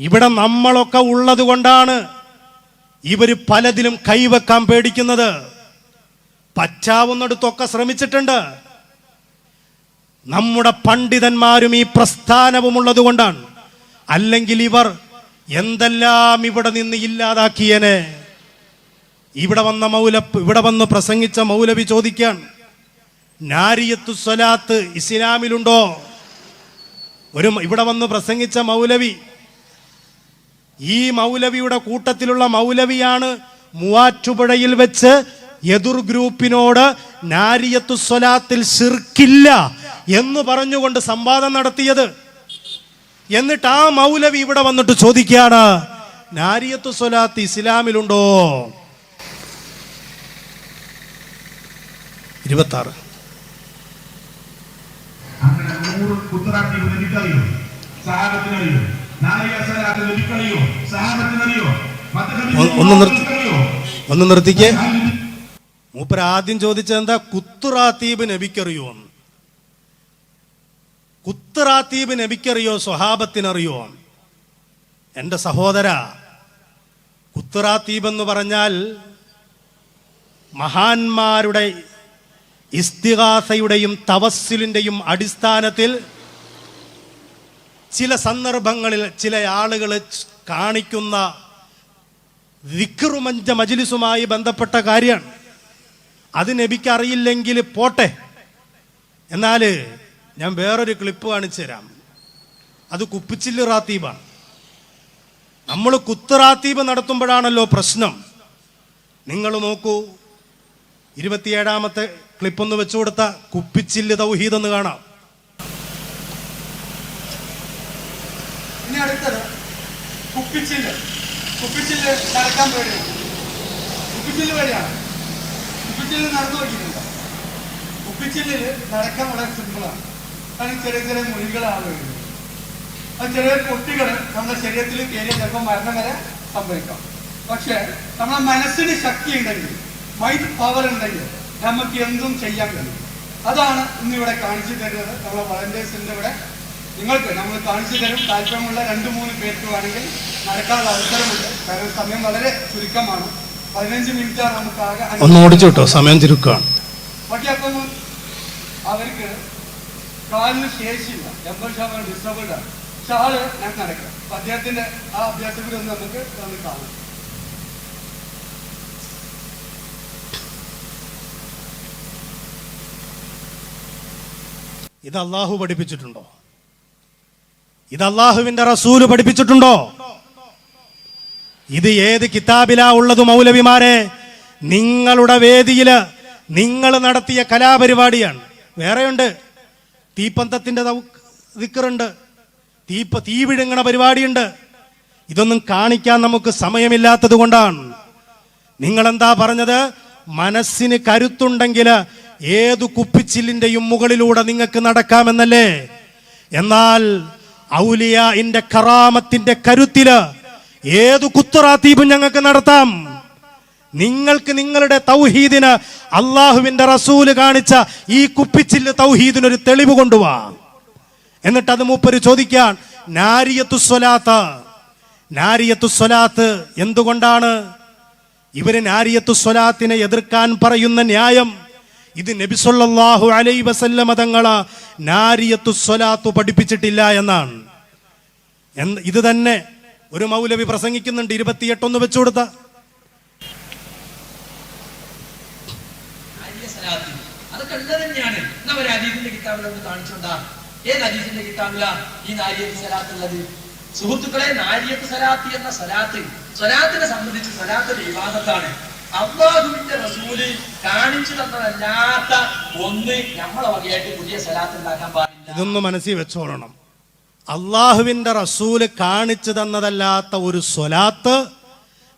ഇവിടെ നമ്മളൊക്കെ ഉള്ളത് കൊണ്ടാണ് ഇവര് പലതിലും കൈവെക്കാൻ പേടിക്കുന്നത്. പറ്റാവുന്നിടത്തൊക്കെ ശ്രമിച്ചിട്ടുണ്ട്. നമ്മുടെ പണ്ഡിതന്മാരും ഈ പ്രസ്ഥാനവുമുള്ളത് കൊണ്ടാണ്. അല്ലെങ്കിൽ ഇവർ എന്തെല്ലാം ഇവിടെ നിന്ന് ഇല്ലാതാക്കിയനെ. ഇവിടെ വന്ന് പ്രസംഗിച്ച മൗലവി ചോദിക്കാൻ, നാരിയത്തു സ്വലാത്ത് ഇസ്ലാമിലുണ്ടോ? ഇവിടെ വന്ന് പ്രസംഗിച്ച മൗലവി, ഈ മൗലവിയുടെ കൂട്ടത്തിലുള്ള മൗലവിയാണ് മൂവാറ്റുപുഴയിൽ വെച്ച് എതിർ ഗ്രൂപ്പിനോട് നാരിയത്തു സ്വലാത്തിൽ ശിർക്കില്ല എന്ന് പറഞ്ഞുകൊണ്ട് സംവാദം നടത്തിയത്. എന്നിട്ട് ആ മൗലവി ഇവിടെ വന്നിട്ട് ചോദിക്കുകയാണ്, നാരിയത്തു സ്വലാത്ത് ഇസ്ലാമിലുണ്ടോ? 26 ഒന്ന് നിർത്തിക്കേ. മൂപ്പർ ആദ്യം ചോദിച്ചത് എന്താ? കുത്തുറാത്തീബ് നബിക്കറിയോ? കുത്തുറാത്തീബ് നബിക്കറിയോ? സ്വഹാബത്തിനറിയോ? എൻ്റെ സഹോദര, കുത്തുറാത്തീബ് എന്ന് പറഞ്ഞാൽ മഹാന്മാരുടെ ഇസ്തിഗാസയുടെയും തവസ്സിലിൻ്റെയും അടിസ്ഥാനത്തിൽ ചില സന്ദർഭങ്ങളിൽ ചില ആളുകൾ കാണിക്കുന്ന ദിക്റുമഞ്ച മജ്ലിസുമായി ബന്ധപ്പെട്ട കാര്യമാണ്. അത് നബിക്ക് അറിയില്ലെങ്കിൽ പോട്ടെ. എന്നാൽ ഞാൻ വേറൊരു ക്ലിപ്പ് കാണിച്ചു തരാം. അത് കുപ്പിച്ചില്ല് റാത്തീബാണ്. നമ്മൾ കുത്തുറാത്തീബ് നടത്തുമ്പോഴാണല്ലോ പ്രശ്നം. നിങ്ങൾ നോക്കൂ, 27ാമത്തെ ക്ലിപ്പൊന്ന് വെച്ചു കൊടുത്ത കുപ്പിച്ചില്ല് തൗഹീദ് എന്ന് കാണാം. ഇനി അടുത്തത് കുപ്പിച്ചില്ല്. കുപ്പിച്ചില്ല് നടക്കാൻ പേടിയാണ്. കുപ്പിച്ചില്ല് പേടിയാണ്. കുപ്പിച്ചില്ല് നടന്നു നോക്കിയിട്ടുണ്ട്. കുപ്പിച്ചില്ലിൽ നടക്കാൻ വളരെ സിമ്പിളാണ്. അതിന് ചെറിയ ചെറിയ മുറികളാണ് വരുന്നത്. അത് ചെറിയ പൊട്ടികൾ നമ്മുടെ ശരീരത്തിൽ കയറിയ ചിലപ്പോൾ മരണം വരെ സംഭവിക്കാം. പക്ഷെ നമ്മുടെ മനസ്സിന് ശക്തി ഉണ്ടെങ്കിൽ, മൈൻഡ് പവർ ഉണ്ടെങ്കിൽ നമുക്ക് എന്തും ചെയ്യാൻ കഴിയും. അതാണ് ഇന്നിവിടെ കാണിച്ചു തരുന്നത്. നമ്മളെ വളണ്ടിയേഴ്സിൻ്റെ ഇവിടെ നിങ്ങൾക്ക് നമ്മൾ കാണിച്ചു തരും. താല്പര്യമുള്ള 2-3 പേർക്ക് വേണമെങ്കിൽ നടക്കാനുള്ള അവസരമുണ്ട്. കാരണം സമയം വളരെ ചുരുക്കമാണ്. 15 മിനിറ്റാണ് നമുക്ക് ആകെ. ഒന്ന് ഓടിച്ചു കേട്ടോ, സമയം ചുരുക്കമാണ്. ബാക്കിയൊക്കെ അവർക്ക് കാലിന് ശേഷിയില്ല, 80% ഡിസ്റ്റർബിൾഡ് ആണ്. പക്ഷെ ആള് ഞാൻ നടക്കാം. അപ്പൊ അദ്ദേഹത്തിന്റെ ആ അഭ്യാസം കൂടി ഒന്ന് നമുക്ക് കാണാം. ഇത് അള്ളാഹു പഠിപ്പിച്ചിട്ടുണ്ടോ? ഇത് അള്ളാഹുവിന്റെ റസൂല് പഠിപ്പിച്ചിട്ടുണ്ടോ? ഇത് ഏത് കിതാബിലാ ഉള്ളത്? മൗലവിമാരെ, നിങ്ങളുടെ വേദിയില് നിങ്ങൾ നടത്തിയ കലാപരിപാടിയാണ്. വേറെയുണ്ട്, തീപ്പന്തത്തിന്റെ ദിക്റുണ്ട്, തീ വിഴുങ്ങണ പരിപാടിയുണ്ട്. ഇതൊന്നും കാണിക്കാൻ നമുക്ക് സമയമില്ലാത്തത് കൊണ്ടാണ്. നിങ്ങളെന്താ പറഞ്ഞത്? മനസ്സിന് കരുത്തുണ്ടെങ്കിൽ ഏതു കുപ്പിച്ചില്ലിന്റെയും മുകളിലൂടെ നിങ്ങൾക്ക് നടക്കാമെന്നല്ലേ? എന്നാൽ ഔലിയാഇന്റെ കറാമത്തിന്റെ കരുത്തില് ഏതു കുത്തുറാത്തീബും ഞങ്ങൾക്ക് നടത്താം. നിങ്ങൾക്ക് നിങ്ങളുടെ തൗഹീദിന് അള്ളാഹുവിന്റെ റസൂല് കാണിച്ച ഈ കുപ്പിച്ചില്ല് തൗഹീദിനൊരു തെളിവ് കൊണ്ടുവാ. എന്നിട്ട് അത് മൂപ്പര് ചോദിക്കാൻ, നാരിയത്തു സ്വലാത്ത് എന്തുകൊണ്ടാണ് ഇവര് നാരിയത്തു സ്വലാത്തിനെ എതിർക്കാൻ പറയുന്ന ന്യായം? ഇത് നബി സല്ലല്ലാഹു അലൈഹി വസല്ലമ തങ്ങളെ നാരിയത്തു സ്വലാത്ത് പഠിപ്പിച്ചിട്ടില്ല എന്നാണ്. ഇത് തന്നെ ഒരു മൗലവി പ്രസംഗിക്കുന്നുണ്ട്. 28 ഒന്ന് വെച്ചു കൊടുത്ത സുഹൃത്തുക്കളെ, നാരിയത്ത് സലാത്ത് എന്ന സ്വലാത്തിനെ സംബന്ധിച്ച് സ്വലാത്ത് ഇബാദത്താണ്. അല്ലാഹുവിന്റെ റസൂല് കാണിച്ചു തന്നതല്ലാത്ത ഒന്ന് നമ്മളെ വകയായിട്ട് പുതിയ സ്വലാത്ത് ഉണ്ടാക്കാൻ പാടില്ല. ഇതൊന്ന് മനസ്സിൽ വെച്ചോളണം. അള്ളാഹുവിന്റെ റസൂല് കാണിച്ചു തന്നതല്ലാത്ത ഒരു സ്വലാത്ത്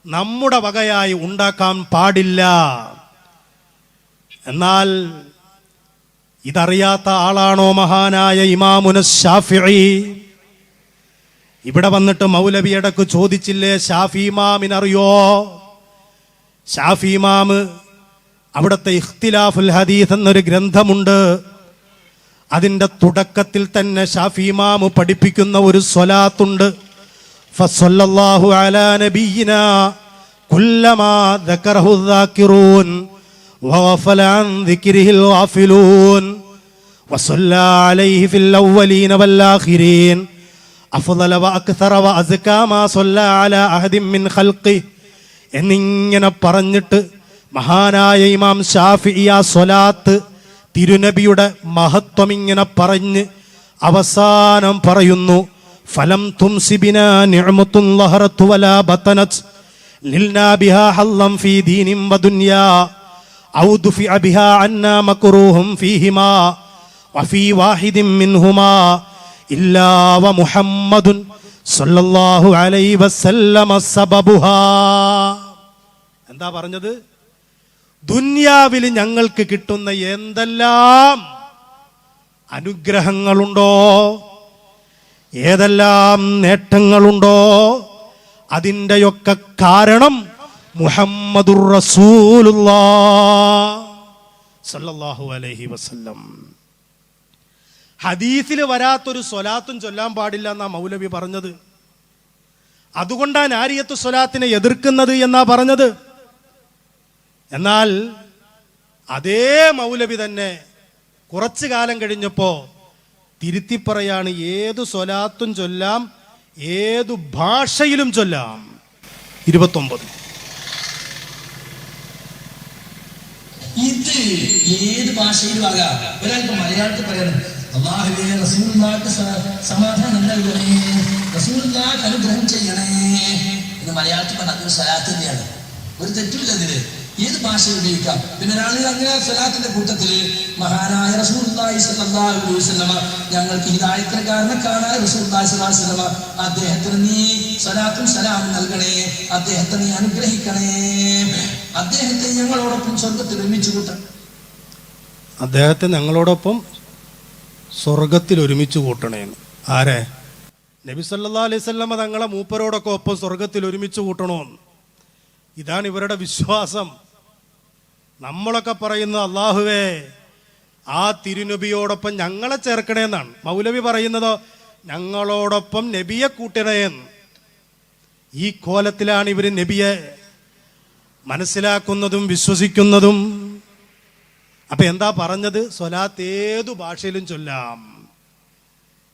നമ്മുടെ വകയായി ഉണ്ടാക്കാൻ പാടില്ല. എന്നാൽ ഇതറിയാത്ത ആളാണോ മഹാനായ ഇമാമുന ശാഫിഈ? ഇവിടെ വന്നിട്ട് മൗലവി ഇടക്ക് ചോദിച്ചില്ലേ, ഷാഫി ഇമാമിനറിയോ? ഷാഫി ഇമാമ് അവിടുത്തെ ഇഖ്തിലാഫുൽ ഹദീസ് എന്നൊരു ഗ്രന്ഥമുണ്ട്. അതിൻ്റെ തുടക്കത്തിൽ തന്നെ ഷാഫി ഇമാമ് പഠിപ്പിക്കുന്ന ഒരു സ്വലാത്തുണ്ട്. ഫസല്ലല്ലാഹു അലാ നബിയിനാ കുല്ലമാ ദക്കറഹു الذاكرون وغفل عن ذكره الغافلون وصلى عليه في الأولين والآخرين أفضل وأكثر وأزكى ما صلى على أحد من خلقه എന്നിങ്ങനെ പറഞ്ഞിട്ട് മഹാനായ ഇമാം ശാഫിഈ ആ സ്വലാത്ത് തിരുനബിയുടെ മഹത്വം ഇങ്ങനെ പറഞ്ഞ് അവസാനം പറയുന്നു, ഫലം തുംസിബിനാ നിഅമത്തുൻ ലഹറത് വലാ ബതനത് ലിൽനാ ബിഹാ ഹല്ലം ഫീ ദീനിൻ വദുനിയാ ഔ ദുഫിഅ ബിഹാ അന്നാ മക്റൂഹും ഫീഹിമാ വഫീ വാഹിദിൻ മിൻഹുമാ ഇല്ലാ വമുഹമ്മദുൻ സല്ലല്ലാഹു അലൈഹി വസല്ലമ സബബുഹാ. എന്താ പറഞ്ഞത്? ദുനിയാവിൽ ഞങ്ങൾക്ക് കിട്ടുന്ന എന്തെല്ലാം അനുഗ്രഹങ്ങളുണ്ടോ, ഏതെല്ലാം നേട്ടങ്ങളുണ്ടോ, അതിൻ്റെയൊക്കെ കാരണം മുഹമ്മദുർ റസൂലുള്ളാഹ് സല്ലല്ലാഹു അലൈഹി വസല്ലം. ഹദീസിൽ വരാത്തൊരു സ്വലാത്തും ചൊല്ലാൻ പാടില്ല എന്നാ മൗലവി പറഞ്ഞത്. അതുകൊണ്ടാണ് നാരിയത്തു സ്വലാത്തിനെ എതിർക്കുന്നത് എന്നാ പറഞ്ഞത്. എന്നാൽ അതേ മൗലവി തന്നെ കുറച്ചു കാലം കഴിഞ്ഞപ്പോ തിരുത്തി പറയാണ്, ഏതു സ്വലാത്തും ചൊല്ലാം, ഏതു ഭാഷയിലും ചൊല്ലാം. 29 ഇത് ഏത് ഭാഷയിലും ആകാം. ഒരാൾക്ക് മലയാളത്തിൽ പറയണം, അല്ലാഹുവേ റസൂലുള്ളാഹിക്ക് സമാധാനം നൽകണേ, റസൂലുള്ളാഹിക്ക് അനുഗ്രഹം ചെയ്യണേ എന്ന് മലയാളത്തിൽ പറഞ്ഞ അതൊരു സ്വലാത്ത് തന്നെയാണ്. ഒരു തെറ്റുമില്ല അതില്. ഏത് ഭാഷ ഉപയോഗിക്കാം. പിന്നെ ഒരാൾ അങ്ങനെ സ്വലാത്തിന്റെ കൂട്ടത്തില് മഹാനായ റസൂലുള്ളാഹി സ്വല്ലല്ലാഹു അലൈഹി വസല്ലമ ഞങ്ങൾക്ക് ഹിദായത്തിന് കാരണക്കാരായ റസൂലുള്ളാഹി സ്വല്ലല്ലാഹു അലൈഹി വസല്ലമ അദ്ദേഹത്തിന് നീ സ്വലാത്തും സലാമും നൽകണേ, അദ്ദേഹത്തെ നീ അനുഗ്രഹിക്കണേ, അദ്ദേഹത്തെ ഞങ്ങളോടൊപ്പം സ്വർഗത്തിൽ ഒരുമിച്ച് കൂട്ടണം. അദ്ദേഹത്തെ ഞങ്ങളോടൊപ്പം സ്വർഗത്തിൽ ഒരുമിച്ച് കൂട്ടണേന്ന്. ആരെ? നബി സല്ലല്ലാഹു അലൈഹി വസല്ലമ തങ്ങളെ മൂപ്പരോടൊക്കെ ഒപ്പം സ്വർഗത്തിൽ ഒരുമിച്ച് കൂട്ടണമെന്ന്. ഇതാണ് ഇവരുടെ വിശ്വാസം. നമ്മളൊക്കെ പറയുന്നത് അല്ലാഹുവേ ആ തിരുനബിയോടൊപ്പം ഞങ്ങളെ ചേർക്കണേന്നാണ്. മൗലവി പറയുന്നത് ഞങ്ങളോടൊപ്പം നബിയെ കൂട്ടണേന്ന്. ഈ കോലത്തിലാണ് ഇവർ നബിയെ മനസ്സിലാക്കുന്നതും വിശ്വസിക്കുന്നതും. അപ്പൊ എന്താ പറഞ്ഞത്? സ്വലാത്ത് ഏതു ഭാഷയിലും ചൊല്ലാം.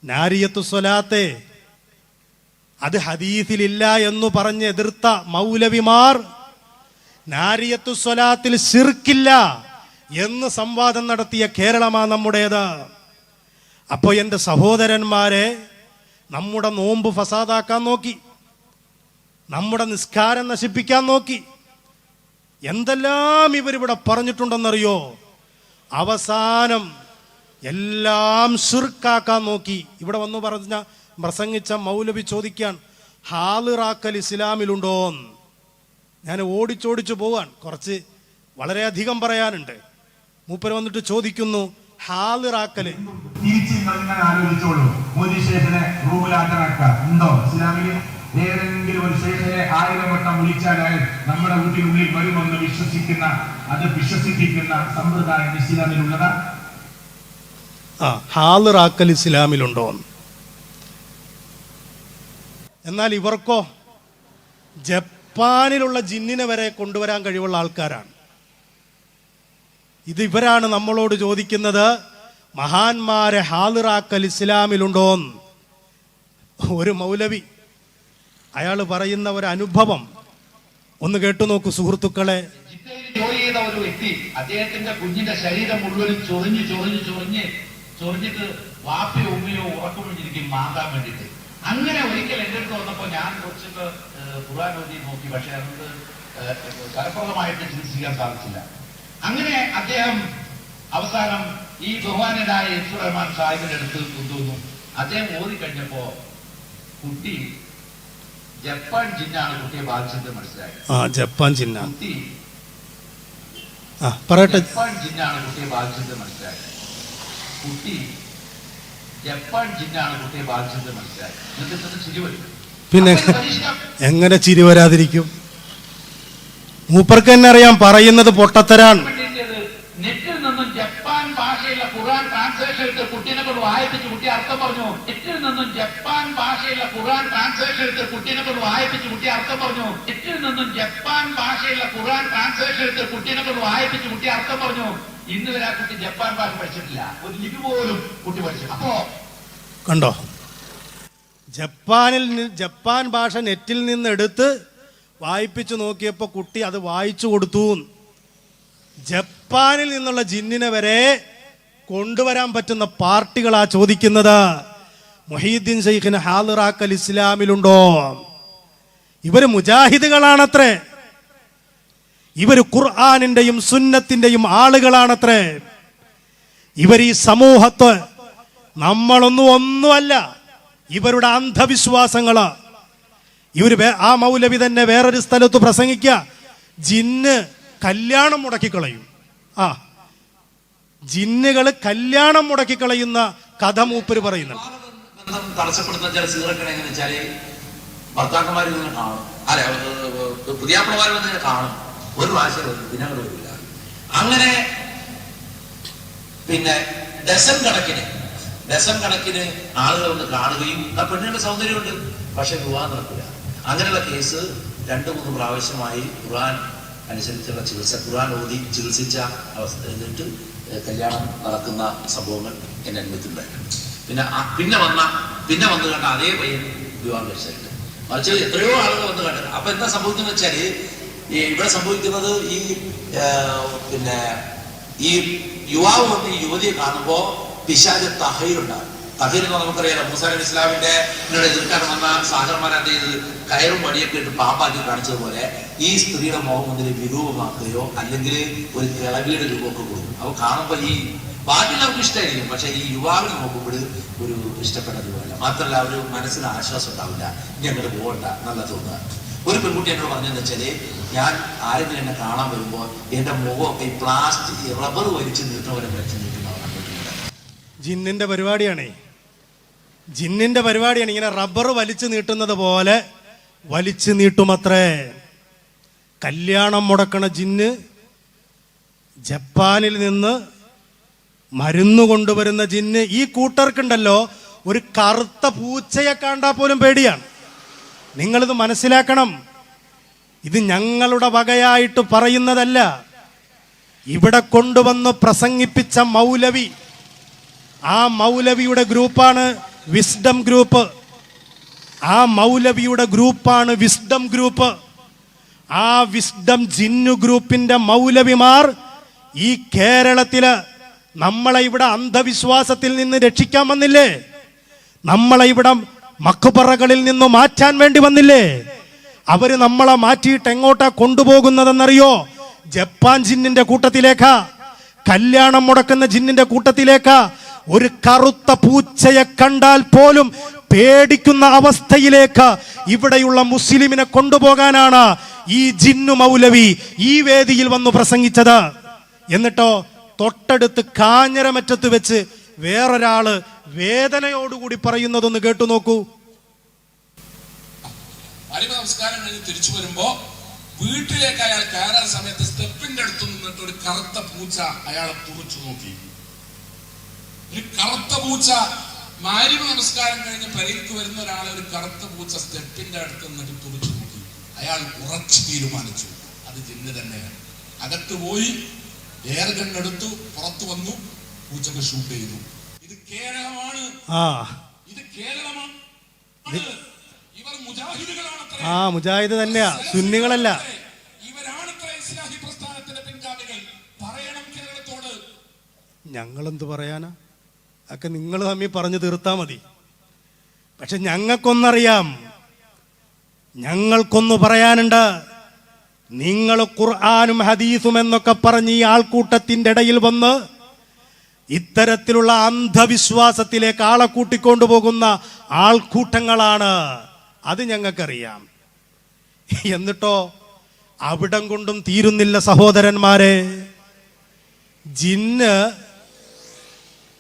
നാരിയത്തു സ്വലാത്തെ അത് ഹദീസിലില്ല എന്ന് പറഞ്ഞ് എതിർത്ത മൗലവിമാർ നാരിയത്തു സ്വലാത്തിൽ ശിർക്കില്ല എന്ന് സംവാദം നടത്തിയ കേരളമാണ് നമ്മുടേത്. അപ്പോൾ എൻ്റെ സഹോദരന്മാരെ, നമ്മുടെ നോമ്പ് ഫസാദാക്കാൻ നോക്കി, നമ്മുടെ നിസ്കാരം നശിപ്പിക്കാൻ നോക്കി, എന്തെല്ലാം ഇവരിവിടെ പറഞ്ഞിട്ടുണ്ടെന്നറിയോ? അവസാനം എല്ലാം ശിർക്കാക്കാൻ നോക്കി. ഇവിടെ വന്നു പ്രസംഗിച്ച മൗലവി ചോദിക്കാൻ, ഹാളിറാക്കൽ ഇസ്ലാമിലുണ്ടോന്ന്. ഞാൻ ഓടിച്ചോടിച്ചു പോവാൻ, കുറച്ച് വളരെയധികം പറയാനുണ്ട്. മൂപ്പര് വന്നിട്ട് ചോദിക്കുന്നു, ഹാളിറാക്കല് തിരിച്ച് നിങ്ങൾ ആലോചിച്ചോളൂ. മോദി ശേഖനെ റൂമിലാക്കാനാക്കുക ഉണ്ടോ ഇസ്ലാമിൽ? ഏതെങ്കിലും ഒരു ശേഖരെ 1000 വട്ടം വിളിച്ചാൽ നമ്മുടെ വീട്ടിനുള്ളിൽ വരുമെന്ന് വിശ്വസിക്കുന്ന, അത് വിശ്വസിപ്പിക്കുന്ന സമ്പ്രദായം ഇസ്ലാമിലുള്ളതാ? ഹാളിറാക്കൽ ഇസ്ലാമിലുണ്ടോന്ന്. എന്നാൽ ഇവർക്കോ ജപ്പാനിലുള്ള ജിന്നിനെ വരെ കൊണ്ടുവരാൻ കഴിവുള്ള ആൾക്കാരാണ്. ഇവരാണ് നമ്മളോട് ചോദിക്കുന്നത്, മഹാന്മാരെ ഹാളിറാക്കൽ ഇസ്ലാമിലുണ്ടോന്ന്. ഒരു മൗലവി അയാൾ പറയുന്ന ഒരു അനുഭവം ഒന്ന് കേട്ടു നോക്കൂ സുഹൃത്തുക്കളെ. ജോലി ചെയ്ത ഒരു വ്യക്തി, അദ്ദേഹത്തിന്റെ കുഞ്ഞിന്റെ ശരീരം മുഴുവൻ ചൊറിഞ്ഞിട്ട് വാപ്പയോ ഉമ്മയോ ഉറക്കമൊഴിഞ്ഞിരിക്കും മാന്താൻ വേണ്ടിയിട്ട്. അങ്ങനെ ഒരിക്കൽ എന്റെ അടുത്ത് വന്നപ്പോ ഞാൻ കുറച്ചൊക്കെ ഖുർആൻ ഓതി നോക്കി, പക്ഷെ അതുകൊണ്ട് ഫലപ്രദമായിട്ട് ചികിത്സിക്കാൻ സാധിച്ചില്ല. അങ്ങനെ അദ്ദേഹം അവസാനം ഈ ബഹുമാനനായ എസ് റഹ്മാൻ സാഹിബിന്റെ അടുത്ത് കൊണ്ടുവന്നു. അദ്ദേഹം ഓതി കഴിഞ്ഞപ്പോ കുട്ടി ജപ്പാൻ ജിന്നാണ് കുട്ടിയെ ബാധിച്ചത് മനസ്സിലായി. ജപ്പാൻ ജിന്നാണ് കുട്ടി പറയട്ടെ. ജപ്പാൻ ജിന്നാണ് കുട്ടിയെ ബാധിച്ചത് മനസ്സിലായി. കുട്ടി ജപ്പാൻ ജിന്നാണ് കുട്ടിയെ ബാധിച്ചത് മനസ്സിലായി. എന്നിട്ട് ചിരി വരും. പിന്നെ എങ്ങനെ ചിരി വരാതിരിക്കും? മൂപ്പർക്ക് തന്നെ അറിയാം പറയുന്നത് പൊട്ടത്തരാണ്. നെറ്റിൽ നിന്നും ജപ്പാൻ ഭാഷയിലെ ഖുർആൻ ട്രാൻസ്ലേഷൻ എടുത്ത് കുട്ടീനെ കൊണ്ട് വായിപ്പിച്ച് കുട്ടി അർത്ഥം പറഞ്ഞു. നെറ്റിൽ നിന്നും ജപ്പാൻ ഭാഷയിലെ ഖുർആൻ ട്രാൻസ്ലേഷൻ ട്രാൻസ്ലേഷൻ എടുത്ത് കുട്ടീനെ കൊണ്ട് വായിപ്പിച്ച് കുട്ടി അർത്ഥം പറഞ്ഞു. നെറ്റിൽ നിന്നും ജപ്പാൻ ഭാഷയുള്ള ഖുർആൻ ട്രാൻസ്ലേഷൻ എടുത്ത് കുട്ടീനെ കൊണ്ട് വായിപ്പിച്ച് കുട്ടി അർത്ഥം പറഞ്ഞു. ഇന്ന് വരെ ആ കുട്ടി ജപ്പാൻ ഭാഷ പഠിച്ചിട്ടില്ല, ഒരു ലിപി പോലും കുട്ടി പഠിച്ചു. അപ്പോ കണ്ടോ, ജപ്പാൻ ഭാഷ നെറ്റിൽ നിന്ന് എടുത്ത് വായിപ്പിച്ചു നോക്കിയപ്പോൾ കുട്ടി അത് വായിച്ചു കൊടുത്തു. ജപ്പാനിൽ നിന്നുള്ള ജിന്നിനെ വരെ കൊണ്ടുവരാൻ പറ്റുന്ന പാർട്ടികളാ ചോദിക്കുന്നത്, മുഹീദ്ദീൻ ശൈഖിന് ഹാളിറാക്കൽ ഇസ്ലാമിലുണ്ടോ? ഇവര് മുജാഹിദുകളാണത്രേ, ഇവര് ഖുർആനിന്റെയും സുന്നത്തിന്റെയും ആളുകളാണത്രേ. ഇവർ ഈ സമൂഹത്ത് ഒന്നുമല്ല, ഇവരുടെ അന്ധവിശ്വാസങ്ങള്. ആ മൗലവി തന്നെ വേറൊരു സ്ഥലത്ത് പ്രസംഗിക്കുക, ജിന്ന് കല്യാണം മുടക്കിക്കളയും. ജിന്നുകള് കല്യാണം മുടക്കിക്കളയുന്ന കഥ മൂപ്പര് പറയുന്നുണ്ട്. തടസ്സപ്പെടുന്ന ചില സീറക്കണ എങ്ങനെ വെച്ചാല് ഭർത്താക്കന്മാർ ഇങ്ങനെ കാണും, അല്ലെ പുതിയാപ്പിളമാർ വന്നിങ്ങനെ കാണും, ഒരു പ്രാവശ്യം പിന്നെ അങ്ങോട്ട് വരില്ല. അങ്ങനെ പിന്നെ ഡസൻ കണക്കിന് ആളുകൾ ഒന്ന് കാണുകയും ആ പെണ്ണിന്റെ സൗന്ദര്യമുണ്ട്, പക്ഷെ വിവാഹം നടക്കില്ല. അങ്ങനെയുള്ള കേസ് 2-3 പ്രാവശ്യമായി ഖുർആൻ അനുസരിച്ചുള്ള ചികിത്സ, ഖുർആൻ ഓതി ചികിത്സിച്ച അവസ്ഥ എന്നിട്ട് കല്യാണം നടക്കുന്ന സംഭവങ്ങൾ എന്നെ അനുഭവത്തിലുണ്ടായിട്ടുണ്ട്. പിന്നെ വന്ന് കണ്ട അതേ പയ്യൻ വിവാഹം കഴിച്ചിട്ടുണ്ട്. മറിച്ച് എത്രയോ ആളുകൾ വന്ന് കണ്ടത്. അപ്പൊ എന്താ സംഭവിക്കുന്നത് വെച്ചാല് ഇവിടെ സംഭവിക്കുന്നത് ഈ യുവാവ് വന്ന് ഈ യുവതിയെ കാണുമ്പോ പിശാച് തഹീറുണ്ടാകും. തഹീർ എന്ന് നമുക്കറിയാലോ, മൂസാ നബി ഇസ്ലാമിന്റെ എതിർക്കാൻ വന്ന സാഗർമാരെ എന്ത് ചെയ്ത് കയറും വടിയൊക്കെ ഇട്ട് പാമ്പാക്കി കാണിച്ചതുപോലെ ഈ സ്ത്രീയുടെ മുഖം മുന്നിൽ വിരൂപമാക്കുകയോ അല്ലെങ്കിൽ ഒരു കിളവിയുടെ രൂപമൊക്കെ കൊടുക്കും. അപ്പൊ കാണുമ്പോ ഈ ബാക്കിയുള്ള നമുക്ക് ഇഷ്ടമായിരിക്കും, പക്ഷെ ഈ യുവാവിനെ നോക്കുമ്പോൾ ഒരു ഇഷ്ടപ്പെട്ട രൂപമല്ല. മാത്രമല്ല ഒരു മനസ്സിന് ആശ്വാസം ഉണ്ടാവില്ല, ഇനി അങ്ങോട്ട് പോകണ്ട നല്ല തോന്നുക. ഒരു പെൺകുട്ടി എന്നോട് പറഞ്ഞെന്ന് വെച്ചാല്, ഞാൻ ആരെങ്കിലും എന്നെ കാണാൻ വരുമ്പോൾ എന്റെ മുഖമൊക്കെ ഈ പ്ലാസ്റ്റിക് റബ്ബർ വലിച്ചു നീട്ടുന്നവരെ വലിച്ചു നീട്ടുന്നവരാണ്. ജിന്നിന്റെ പരിപാടിയാണ് ഇങ്ങനെ റബ്ബർ വലിച്ചു നീട്ടുന്നത് പോലെ വലിച്ചു നീട്ടുമത്രേ. കല്യാണം മുടക്കണ ജിന്ന് ജപ്പാനിൽ നിന്ന് മരുന്ന് കൊണ്ടുവരുന്ന ജിന്ന്. ഈ കൂട്ടർക്കുണ്ടല്ലോ ഒരു കറുത്ത പൂച്ചയെ കണ്ടാൽ പോലും പേടിയാണ്. നിങ്ങളിത് മനസ്സിലാക്കണം. ഇത് ഞങ്ങളുടെ വകയായിട്ട് പറയുന്നതല്ല. ഇവിടെ കൊണ്ടുവന്ന് പ്രസംഗിപ്പിച്ച മൗലവി, ആ മൗലവിയുടെ ഗ്രൂപ്പാണ് വിസ്ഡം ഗ്രൂപ്പ്. ആ വിസ്ഡം ജിന്നു ഗ്രൂപ്പിന്റെ മൗലവിമാർ ഈ കേരളത്തില് നമ്മളെ ഇവിടെ അന്ധവിശ്വാസത്തിൽ നിന്ന് രക്ഷിക്കാൻ വന്നില്ലേ? നമ്മളെ ഇവിടെ മഖ്ബറകളിൽ നിന്ന് മാറ്റാൻ വേണ്ടി വന്നില്ലേ? അവര് നമ്മളെ മാറ്റിയിട്ട് എങ്ങോട്ടാ കൊണ്ടുപോകുന്നതെന്നറിയോ? ജപ്പാൻ ജിന്നിന്റെ കൂട്ടത്തിലേക്കാ, കല്യാണം മുടക്കുന്ന ജിന്നിന്റെ കൂട്ടത്തിലേക്കാ. ഒരു കറുത്ത പൂച്ചയെ കണ്ടാൽ പോലും പേടിക്കുന്ന അവസ്ഥയിലേക്ക് ഇവിടെയുള്ള മുസ്ലിമിനെ കൊണ്ടുപോകാനാണ് ഈ ജിന്നു മൗലവി ഈ വേദിയിൽ വന്നു പ്രസംഗിച്ചത്. എന്നിട്ടോ തൊട്ടടുത്ത് കാഞ്ഞരമറ്റത്ത് വെച്ച് വേറൊരാള് വേദനയോടുകൂടി പറയുന്നതൊന്ന് കേട്ടു നോക്കൂ. നമസ്കാരം കഴിഞ്ഞ് തിരിച്ചു വരുമ്പോ വീട്ടിലേക്ക് അയാൾ കയറാൻ സമയത്ത് സ്റ്റെപ്പിന്റെ അടുത്ത് നിന്നിട്ട് ഒരു കറുത്ത പൂച്ച അയാളെ തുറച്ചു നോക്കി. ഒരു കറുത്ത പൂച്ച, മാരിമ നമസ്കാരം കഴിഞ്ഞ് പെരയിലേക്ക് വരുന്ന ഒരാളെ ഒരു കറുത്ത പൂച്ച സ്റ്റെപ്പിന്റെ അടുത്ത് നിന്നിട്ട് തുറച്ചു നോക്കി. അയാൾ ഉറച്ചു തീരുമാനിച്ചു അത് ജിന്ന് തന്നെയാണ്. അകത്ത് പോയി എയർ ഗൺ എടുത്തു, പുറത്തു വന്നു, പൂച്ചക്ക് ഷൂട്ട് ചെയ്തു. ഇത് കേരളമാണ്, ഇത് കേരളമാണ്. ഇവർ മുജാഹിദുകളാണ്. മുജാഹിദ് തന്നെയാ, സുന്നികളല്ല. ഇവരാണ് ഇസ്ലാഹി പ്രസ്ഥാനത്തിന്റെ പിൻഗാമികൾ. പറയണം കേരളത്തോട്. ഞങ്ങളെന്ത് പറയാനാ? ഒക്കെ നിങ്ങൾ തമ്മിൽ പറഞ്ഞു തീർത്താ മതി. പക്ഷെ ഞങ്ങൾക്കൊന്നറിയാം, ഞങ്ങൾക്കൊന്നു പറയാനുണ്ട്. നിങ്ങൾ ഖുർആനും ഹദീസും എന്നൊക്കെ പറഞ്ഞ് ഈ ആൾക്കൂട്ടത്തിന്റെ ഇടയിൽ വന്ന് ഇത്തരത്തിലുള്ള അന്ധവിശ്വാസത്തിലേക്ക് ആളെ കൂട്ടിക്കൊണ്ടുപോകുന്ന ആൾക്കൂട്ടങ്ങളാണ്. അത് ഞങ്ങൾക്കറിയാം. എന്നിട്ടോ അവിടം കൊണ്ടും തീരുന്നില്ല സഹോദരന്മാരെ. ജിന്ന്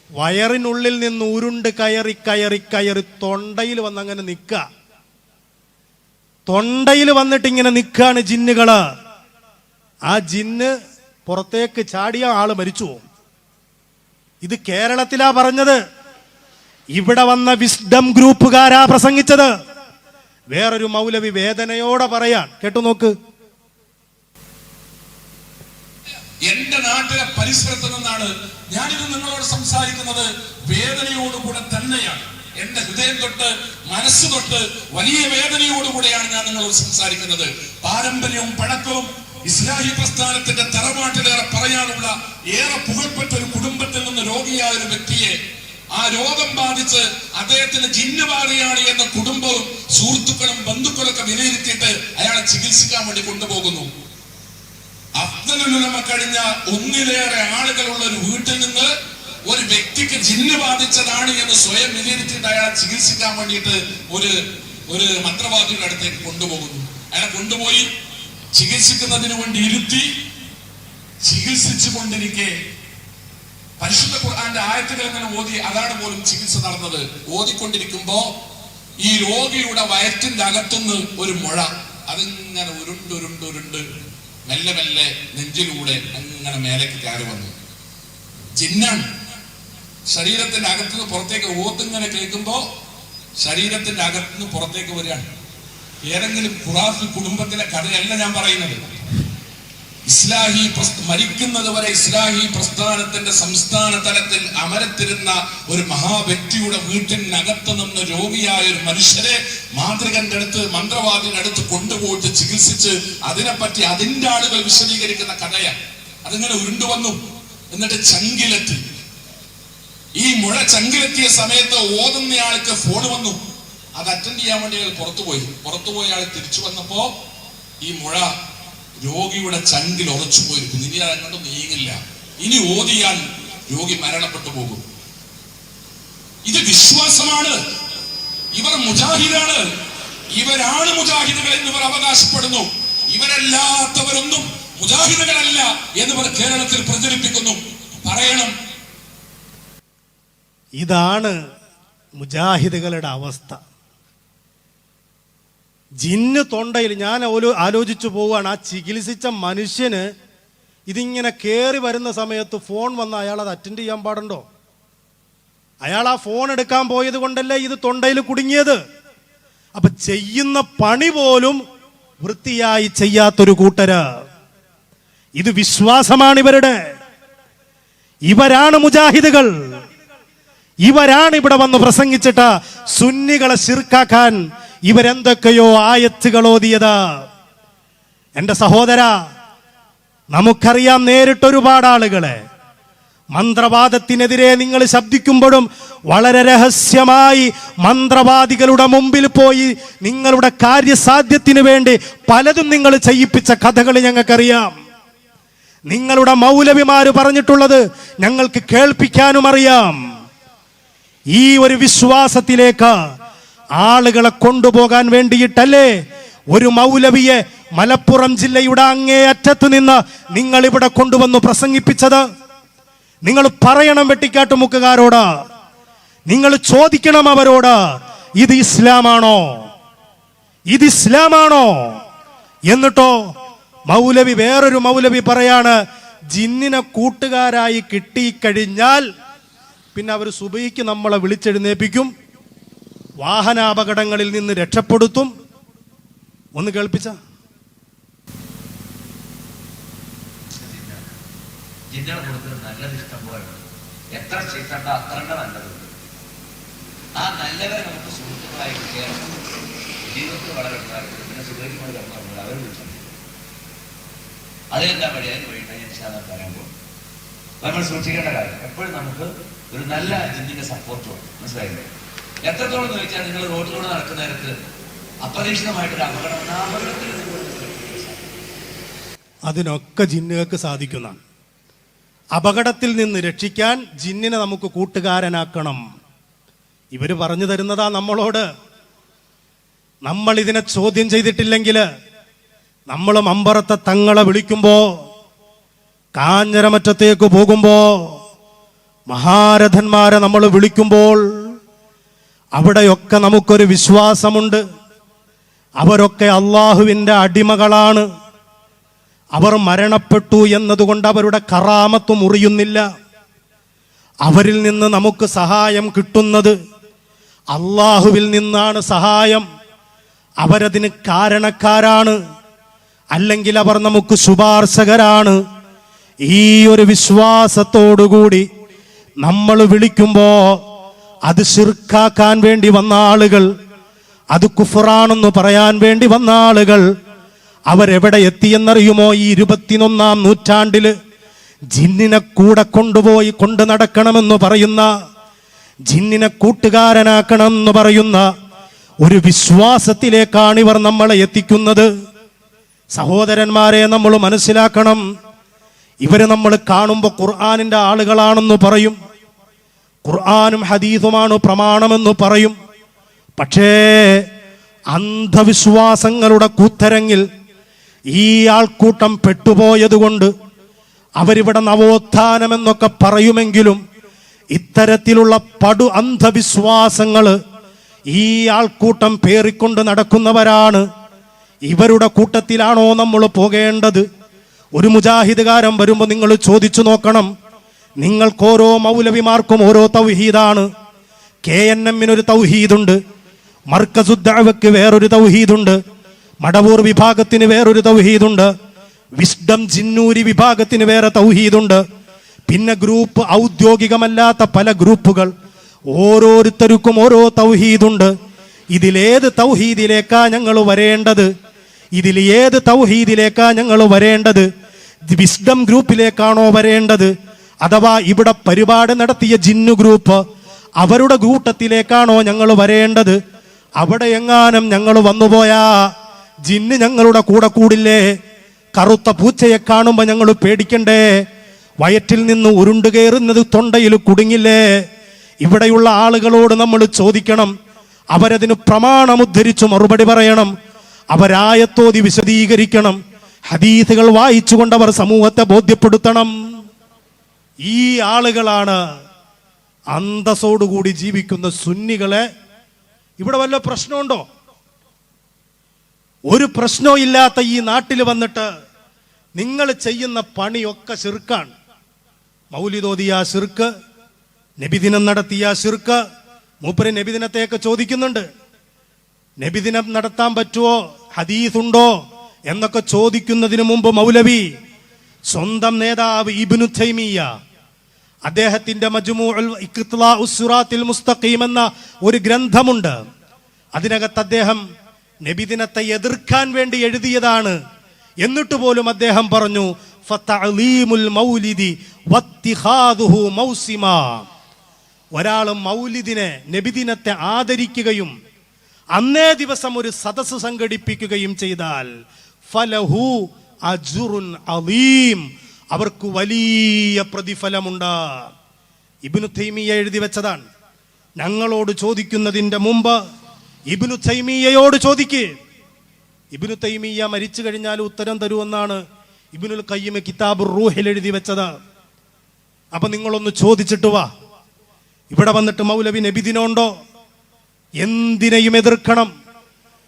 വയറിനുള്ളിൽ നിന്ന് ഉരുണ്ട് കയറി കയറി കയറി തൊണ്ടയിൽ വന്നങ്ങനെ നിൽക്കുക. തൊണ്ടയിൽ വന്നിട്ട് ഇങ്ങനെ നിൽക്കാണ് ജിന്നുകള്. ആ ജിന്ന് പുറത്തേക്ക് ചാടിയ ആള് മരിച്ചു പോകും. ഇത് കേരളത്തിലാ പറഞ്ഞത്. ഇവിടെ വന്ന വിസ്ഡം ഗ്രൂപ്പുകാരാ പ്രസംഗിച്ചത്. വേറൊരു മൗലവി വേദനയോടെ പറയാൻ കേട്ടു നോക്ക്. എന്റെ നാട്ടിലെ പരിസരത്ത് നിന്നാണ് ഞാനിത് നിങ്ങളോട് സംസാരിക്കുന്നത്. വേദനയോടുകൂടെ തന്നെയാണ്, എന്റെ ഹൃദയം തൊട്ട് മനസ്സ് തൊട്ട് വലിയ വേദനയോടുകൂടെയാണ് ഞാൻ നിങ്ങളോട് സംസാരിക്കുന്നത്. പാരമ്പര്യവും പഴക്കവും ഇസ്ലാഹി പ്രസ്ഥാനത്തിന്റെ തറവാട്ടിലേറെ പറയാനുള്ള ഏറെ പുകഴ്പ്പെട്ട ഒരു കുടുംബത്തിൽ നിന്ന് രോഗിയായ ഒരു വ്യക്തിയെ, ആ രോഗം ബാധിച്ച് അദ്ദേഹത്തിന് ജിന്നുബാധയാണ് എന്ന കുടുംബവും സുഹൃത്തുക്കളും ബന്ധുക്കളും ഒക്കെ വിലയിരുത്തിയിട്ട് അയാളെ ചികിത്സിക്കാൻ വേണ്ടി കൊണ്ടുപോകുന്നു. അഫ്ദലുൽ ഉലമ കഴിഞ്ഞ ഒന്നിലേറെ ആളുകളുള്ള ഒരു വീട്ടിൽ നിന്ന് ഒരു വ്യക്തിക്ക് ജിന്ന് ബാധിച്ചതാണ് എന്ന് സ്വയം വിലയിരുത്തിയിട്ട് അയാളെ ചികിത്സിക്കാൻ വേണ്ടിയിട്ട് ഒരു മന്ത്രവാദിയുടെ അടുത്തേക്ക് കൊണ്ടുപോകുന്നു. അയാളെ കൊണ്ടുപോയി ചികിത്സിക്കുന്നതിന് വേണ്ടി ഇരുത്തി ചികിത്സിച്ചു കൊണ്ടിരിക്കെ പരിശുദ്ധ ഖുർആന്റെ ആയത്തുകൾ ഇങ്ങനെ ഓതി, അതാണ് പോലും ചികിത്സ നടന്നത്. ഓതിക്കൊണ്ടിരിക്കുമ്പോ ഈ രോഗിയുടെ വയറ്റിന്റെ അകത്തുനിന്ന് ഒരു മുഴ അതിങ്ങനെ ഉരുണ്ട് മെല്ലെ മെല്ലെ നെഞ്ചിലൂടെ അങ്ങനെ മേലേക്ക് കയറി വന്നു. ജിന്നാണ്. ശരീരത്തിന്റെ അകത്തുനിന്ന് പുറത്തേക്ക് ഓത്തിങ്ങനെ കേൾക്കുമ്പോ ശരീരത്തിന്റെ അകത്തുനിന്ന് പുറത്തേക്ക് വരികയാണ്. ഏതെങ്കിലും ഖുറാഫി കുടുംബത്തിലെ കഥയല്ല ഞാൻ പറയുന്നത്. മരിക്കുന്നത് വരെ ഇസ്ലാഹി പ്രസ്ഥാനത്തിന്റെ സംസ്ഥാന തലത്തിൽ അമരത്തിരുന്ന ഒരു മഹാവ്യക്തിയുടെ വീട്ടിനകത്ത് നിന്ന് രോഗിയായ ഒരു മനുഷ്യരെ മാതൃകന്റെ അടുത്ത് മന്ത്രവാദിയുടെ അടുത്ത് കൊണ്ടുപോയിട്ട് ചികിത്സിച്ച് അതിനെപ്പറ്റി അതിന്റെ ആളുകൾ വിശദീകരിക്കുന്ന കഥയാണ്. അതിങ്ങനെ ഉരുണ്ടുവന്നു. എന്നിട്ട് ചങ്കിലെത്തി. ഈ മുഴ ചങ്കിലെത്തിയ സമയത്ത് ഓതുന്നയാൾക്ക് ഫോൺ വന്നു. അത് അറ്റൻഡ് ചെയ്യാൻ വേണ്ടി അയാൾ പുറത്തുപോയി ആൾ തിരിച്ചു വന്നപ്പോ ഈ മുഴ രോഗിയുടെ ചങ്കിൽ ഉറച്ചു പോയിരിക്കുന്നു. ഇനി അങ്ങോട്ടും നീങ്ങില്ല. ഇനി ഓതിയാൽ രോഗി മരണപ്പെട്ടു പോകും. ഇത് വിശ്വാസമാണ്. ഇവർ മുജാഹിദാണ്. ഇവരാണ് മുജാഹിദുകൾ എന്നിവർ അവകാശപ്പെടുന്നു. ഇവരല്ലാത്തവരൊന്നും മുജാഹിദുകളല്ല എന്നിവർ കേരളത്തിൽ പ്രചരിപ്പിക്കുന്നു. പറയണം. ഇതാണ് മുജാഹിദുകളുടെ അവസ്ഥ. ജിന്ന് തൊണ്ടയിൽ ഞാൻ ആലോചിച്ചു പോവുകയാണ്. ആ ചികിത്സിച്ച മനുഷ്യന് ഇതിങ്ങനെ കയറി വരുന്ന സമയത്ത് ഫോൺ വന്ന് അയാൾ അത് അറ്റൻഡ് ചെയ്യാൻ പാടുണ്ടോ? അയാൾ ആ ഫോൺ എടുക്കാൻ പോയത് കൊണ്ടല്ലേ ഇത് തൊണ്ടയിൽ കുടുങ്ങിയത്. അപ്പൊ ചെയ്യുന്ന പണി പോലും വൃത്തിയായി ചെയ്യാത്തൊരു കൂട്ടര്. ഇത് വിശ്വാസമാണ് ഇവരുടെ. ഇവരാണ് മുജാഹിദുകൾ. ഇവരാണ് ഇവിടെ വന്ന് പ്രസംഗിച്ചിട്ട് സുന്നികളെ ശിർക്കാക്കാൻ ഇവരെന്തൊക്കെയോ ആയത്തുകൾ ഓതിയത്. എന്റെ സഹോദര, നമുക്കറിയാം നേരിട്ടൊരുപാട് ആളുകളെ. മന്ത്രവാദത്തിനെതിരെ നിങ്ങൾ ശബ്ദിക്കുമ്പോഴും വളരെ രഹസ്യമായി മന്ത്രവാദികളുടെ മുമ്പിൽ പോയി നിങ്ങളുടെ കാര്യസാധ്യത്തിന് വേണ്ടി പലതും നിങ്ങൾ ചെയ്യിപ്പിച്ച കഥകൾ ഞങ്ങൾക്കറിയാം. നിങ്ങളുടെ മൗലവിമാര് പറഞ്ഞിട്ടുള്ളത് ഞങ്ങൾക്ക് കേൾപ്പിക്കാനും അറിയാം. ഈ ഒരു വിശ്വാസത്തിലേക്ക് ആളുകളെ കൊണ്ടുപോകാൻ വേണ്ടിയിട്ടല്ലേ ഒരു മൗലവിയെ മലപ്പുറം ജില്ലയുടെ അങ്ങേ അറ്റത്ത് നിന്ന് നിങ്ങൾ ഇവിടെ കൊണ്ടുവന്ന് പ്രസംഗിപ്പിച്ചത്? നിങ്ങൾ പറയണം വെട്ടിക്കാട്ടുമുക്കുകാരോട്, നിങ്ങൾ ചോദിക്കണം അവരോട്, ഇത് ഇസ്ലാമാണോ? ഇത് ഇസ്ലാമാണോ? എന്നിട്ടോ മൗലവി, വേറൊരു മൗലവി പറയാണ്, ജിന്നിനെ കൂട്ടുകാരായി കിട്ടിക്കഴിഞ്ഞാൽ പിന്നെ അവർ സുബഹിക്ക് നമ്മളെ വിളിച്ചെഴുന്നേപ്പിക്കും, വാഹനാപകടങ്ങളിൽ നിന്ന് രക്ഷപ്പെടുത്തും. ഒന്ന് കേൾപ്പിച്ച. ജിന്നയുടെ കൊടുത്തത് നല്ലത് ഇഷ്ടം പോലെ എത്ര ചെയ്തണ്ട അത്ര നല്ലതുണ്ട്. ആ നല്ലവരെ നമുക്ക് സുഹൃത്തുക്കളായി കിട്ടിയാൽ ജീവിതത്തിൽ വളരെ ഉണ്ടായിരുന്നു. പിന്നെ സുഖമായി കിടന്നാൽ അവർ വിളിച്ചു. അതിലെന്താ വഴി? അതിന് വഴിയിട്ടാണ് ഞാൻ സാധാരണ പറയാൻ പോകും. നമ്മൾ സൂക്ഷിക്കേണ്ട കാര്യം എപ്പോഴും നമുക്ക് ഒരു നല്ല ജിന്നിന്റെ സപ്പോർട്ട് വേണം. മനസ്സിലായില്ലേ? എത്രത്തോളം ചോദിച്ചാൽ നിങ്ങൾ റോഡിലൂടെ നടക്കുന്ന നേരത്ത് അപ്രതീക്ഷിതമായിട്ടൊരു അപകടം, അതിനൊക്കെ ജിന്നുകൾക്ക് സാധിക്കുന്നതാണ്. അപകടത്തിൽ നിന്ന് രക്ഷിക്കാൻ ജിന്നിനെ നമുക്ക് കൂട്ടുകാരനാക്കണം. ഇവര് പറഞ്ഞു തരുന്നതാ നമ്മളോട്. നമ്മൾ ഇതിനെ ചോദ്യം ചെയ്തിട്ടില്ലെങ്കിൽ നമ്മൾ മമ്പറത്തെ തങ്ങളെ വിളിക്കുമ്പോ, കാഞ്ഞരമറ്റത്തേക്ക് പോകുമ്പോ, മഹാരഥന്മാരെ നമ്മൾ വിളിക്കുമ്പോൾ അവിടെയൊക്കെ നമുക്കൊരു വിശ്വാസമുണ്ട്. അവരൊക്കെ അള്ളാഹുവിൻ്റെ അടിമകളാണ്. അവർ മരണപ്പെട്ടു എന്നതുകൊണ്ട് അവരുടെ കറാമത്ത് മുറിയുന്നില്ല. അവരിൽ നിന്ന് നമുക്ക് സഹായം കിട്ടുന്നത് അള്ളാഹുവിൽ നിന്നാണ് സഹായം. അവരതിന് കാരണക്കാരാണ്, അല്ലെങ്കിൽ അവർ നമുക്ക് ശുപാർശകരാണ്. ഈ ഒരു വിശ്വാസത്തോടുകൂടി നമ്മൾ വിളിക്കുമ്പോ അത് ശിർക്കാക്കാൻ വേണ്ടി വന്ന ആളുകൾ, അത് കുഫറാണെന്ന് പറയാൻ വേണ്ടി വന്ന ആളുകൾ അവരെവിടെ എത്തിയെന്നറിയുമോ? ഈ 21-ാം നൂറ്റാണ്ടില് ജിന്നിനെ കൂടെ കൊണ്ടുപോയി കൊണ്ട് നടക്കണമെന്ന് പറയുന്ന, ജിന്നിനെ കൂട്ടുകാരനാക്കണമെന്ന് പറയുന്ന ഒരു വിശ്വാസത്തിലേക്കാണ് ഇവർ നമ്മളെ എത്തിക്കുന്നത്. സഹോദരന്മാരെ, നമ്മൾ മനസ്സിലാക്കണം, ഇവര് നമ്മൾ കാണുമ്പോൾ ഖുർആനിന്റെ ആളുകളാണെന്ന് പറയും, ഖുർആനും ഹദീസുമാണ് പ്രമാണമെന്ന് പറയും. പക്ഷേ അന്ധവിശ്വാസങ്ങളുടെ കൂത്തരങ്ങിൽ ഈ ആൾക്കൂട്ടം പെട്ടുപോയതുകൊണ്ട് അവരിവിടെ നവോത്ഥാനം എന്നൊക്കെ പറയുമെങ്കിലും ഇത്തരത്തിലുള്ള പടു അന്ധവിശ്വാസങ്ങൾ ഈ ആൾക്കൂട്ടം പേറിക്കൊണ്ട് നടക്കുന്നവരാണ്. ഇവരുടെ കൂട്ടത്തിലാണോ നമ്മൾ പോകേണ്ടത്? ഒരു മുജാഹിദുകാരൻ വരുമ്പോൾ നിങ്ങൾ ചോദിച്ചു നോക്കണം. നിങ്ങൾക്ക് ഓരോ മൗലവിമാർക്കും ഓരോ തൗഹീദാണ്. KNM-നൊരു തൗഹീദുണ്ട്, മർക്കസുദ്ദഅവക്ക് വേറൊരു തൗഹീദുണ്ട്, മടവൂർ വിഭാഗത്തിന് വേറൊരു തൗഹീദുണ്ട്, വിസ്ഡം ജിന്നൂരി വിഭാഗത്തിന് വേറെ തൗഹീദുണ്ട്. പിന്നെ ഗ്രൂപ്പ്, ഔദ്യോഗികമല്ലാത്ത പല ഗ്രൂപ്പുകൾ, ഓരോരുത്തർക്കും ഓരോ തൗഹീദുണ്ട്. ഇതിലേത് തൗഹീദിലേക്കാ ഞങ്ങൾ വരേണ്ടത്? ഇതിൽ ഏത് തൗഹീദിലേക്കാ ഞങ്ങൾ വരേണ്ടത്? വിസ്ഡം ഗ്രൂപ്പിലേക്കാണോ വരേണ്ടത്? അഥവാ ഇവിടെ പരിപാടി നടത്തിയ ജിന്നു ഗ്രൂപ്പ് അവരുടെ കൂട്ടത്തിലേക്കാണോ ഞങ്ങൾ വരേണ്ടത്? അവിടെ എങ്ങാനും ഞങ്ങൾ വന്നുപോയാ ജിന്ന് ഞങ്ങളുടെ കൂടെ കൂടില്ലേ? കറുത്ത പൂച്ചയെ കാണുമ്പോൾ ഞങ്ങൾ പേടിക്കണ്ടേ? വയറ്റിൽ നിന്ന് ഉരുണ്ടു കയറുന്നത് തൊണ്ടയിൽ കുടുങ്ങില്ലേ? ഇവിടെയുള്ള ആളുകളോട് നമ്മൾ ചോദിക്കണം, അവരതിന് പ്രമാണമുദ്ധരിച്ചു മറുപടി പറയണം, അവരായത്തോതി വിശദീകരിക്കണം, ഹദീസുകൾ വായിച്ചുകൊണ്ട് അവർ സമൂഹത്തെ ബോധ്യപ്പെടുത്തണം. ഈ ആളുകളാണ് അന്തസ്സോടുകൂടി ജീവിക്കുന്ന സുന്നികളെ. ഇവിടെ വല്ല പ്രശ്നമുണ്ടോ? ഒരു പ്രശ്നവും ഇല്ലാത്ത ഈ നാട്ടിൽ വന്നിട്ട് നിങ്ങൾ ചെയ്യുന്ന പണിയൊക്കെ ശിർക്കാണ്. മൗലിദോദിയ ശിർക്ക്, നബിദിനം നടത്തിയ ശിർക്ക്. മൂപ്പര് നബിദിനത്തെയൊക്കെ ചോദിക്കുന്നുണ്ട്. നബിദിനം നടത്താൻ പറ്റുമോ, ഹദീസുണ്ടോ എന്നൊക്കെ ചോദിക്കുന്നതിന് മുമ്പ് മൗലവി സ്വന്തം നേതാവ് ഇബ്നു തൈമിയ്യ അദ്ദേഹത്തിന്റെ മജ്മൂഉൽ ഇഖ്തിലാഉസ് സിറാത്തിൽ മുസ്തഖീം എന്ന ഒരു ഗ്രന്ഥമുണ്ട്. അതിനകത്ത് അദ്ദേഹം നബിദിനത്തെ എതിർക്കാൻ വേണ്ടി എഴുതിയതാണ്. എന്നിട്ട് പോലും അദ്ദേഹം പറഞ്ഞു, ഫതഅലീമുൽ മൗലിദി വത്തിഖാദുഹു മൗസിമാ. ഒരാൾ മൗലിദിനെ, നബിദിനത്തെ ആദരിക്കുകയും അന്നേ ദിവസം ഒരു സദസ്സ് സംഘടിപ്പിക്കുകയും ചെയ്താൽ ഫലഹു അജ്റുൻ അലീം, അവർക്ക് വലിയ പ്രതിഫലമുണ്ട്. ഇബ്നു തൈമിയ്യ എഴുതി വെച്ചതാണ്. ഞങ്ങളോട് ചോദിക്കുന്നതിന്റെ മുമ്പ് ഇബ്നു തൈമിയ്യയോട് ചോദിക്ക്. ഇബ്നു തൈമിയ്യ മരിച്ചു കഴിഞ്ഞാൽ ഉത്തരം തരുമെന്നാണ് ഇബ്നുൽ ഖയ്യിം കിതാബുർ റൂഹിൽ എഴുതി വെച്ചത്. അപ്പൊ നിങ്ങളൊന്ന് ചോദിച്ചിട്ട് വാ. ഇവിടെ വന്നിട്ട് മൗലവി നബിദിനമുണ്ടോ, എന്തിനേയും എതിർക്കണം.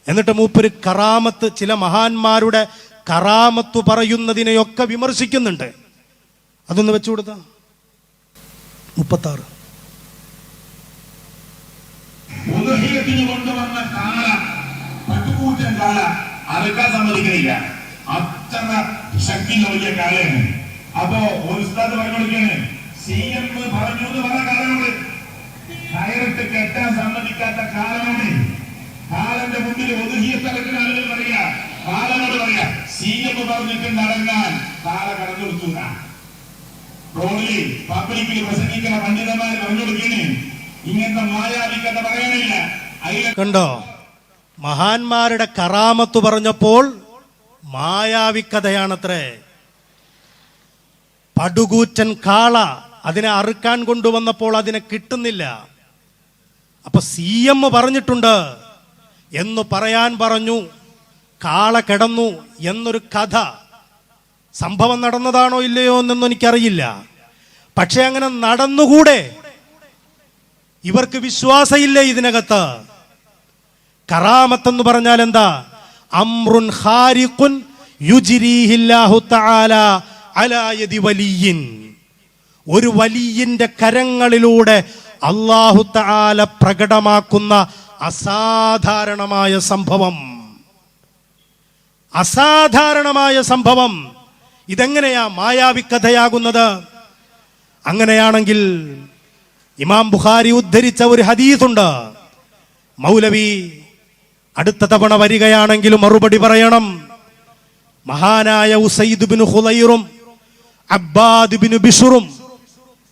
എന്നിട്ട് മൂപ്പര് കറാമത്ത്, ചില മഹാന്മാരുടെ കറാമത്ത് പറയുന്നതിനെയൊക്കെ വിമർശിക്കുന്നുണ്ട്. അതൊന്ന് വെച്ചു കൊടുത്ത 36 ഉദഹീയത്തിന് കൊണ്ടുവന്ന കാള, പട്ടുകൂറ്റൻ കാള അറുക്കാൻ സമ്മതിക്കുന്നില്ല. അത്ര ശക്തിയുള്ള വലിയ കാളയാണ്. അപ്പോ ഒരു ഉസ്താദ് പറഞ്ഞു കൊടുക്കാണ്, CM പറഞ്ഞു എന്ന് പറഞ്ഞ കാളനോട്, കയറിട്ട് കെട്ടാൻ സമ്മതിക്കാത്ത കാളനോട്, കാളന്റെ മുന്നിൽ ഉദഹീയത്ത് നടക്കുന്ന ആളുകൾ പറയാ, കാളനോട് പറയാ CM പറഞ്ഞിട്ട് നടന്നാൽ കാള കടന്നു കൊടുക്കുക. റോഡിൽ പബ്ലിക്കിൽ പ്രസംഗിക്കുന്ന പണ്ഡിതന്മാർ പറഞ്ഞു കൊടുക്കണേ, ഇങ്ങനത്തെ മായാവിക്കഥ പറയാനില്ല. കണ്ടോ, മഹാന്മാരുടെ കറാമത്ത് പറഞ്ഞപ്പോൾ മായാവിക്കഥയാണത്രേ. പടുകൂറ്റൻ കാള അതിനെ അറുക്കാൻ കൊണ്ടുവന്നപ്പോൾ അതിനെ കിട്ടുന്നില്ല. അപ്പൊ CM പറഞ്ഞിട്ടുണ്ട് എന്ന് പറയാൻ പറഞ്ഞു, കാള കിടന്നു എന്നൊരു കഥ. സംഭവം നടന്നതാണോ ഇല്ലയോ എന്നൊന്നും എനിക്കറിയില്ല. പക്ഷെ അങ്ങനെ നടന്നുകൂടെ? ഇവർക്ക് വിശ്വാസമില്ലേ ഇതിനകത്ത്? കറാമത്തെന്ന് പറഞ്ഞാൽ എന്താ? അംറുൻ ഖാരിഖുൻ യുജ്രീഹില്ലാഹു തആല അലാ യദി വലിയിൻ. ഒരു വലിയിന്റെ കരങ്ങളിലൂടെ അല്ലാഹു തആല പ്രകടമാക്കുന്ന അസാധാരണമായ സംഭവം. അസാധാരണമായ സംഭവം. ഇതെങ്ങനെയാ മായാവിക്കഥയാകുന്നത്? അങ്ങനെയാണെങ്കിൽ ഇമാം ബുഖാരി ഉദ്ധരിച്ച ഒരു ഹദീസുണ്ട്. മൗലവി അടുത്ത തവണ വരികയാണെങ്കിലും മറുപടി പറയണം. മഹാനായ ഉസൈദ് ബിൻ ഖുലൈറും അബ്ബാദ് ബിൻ ബിശ്റും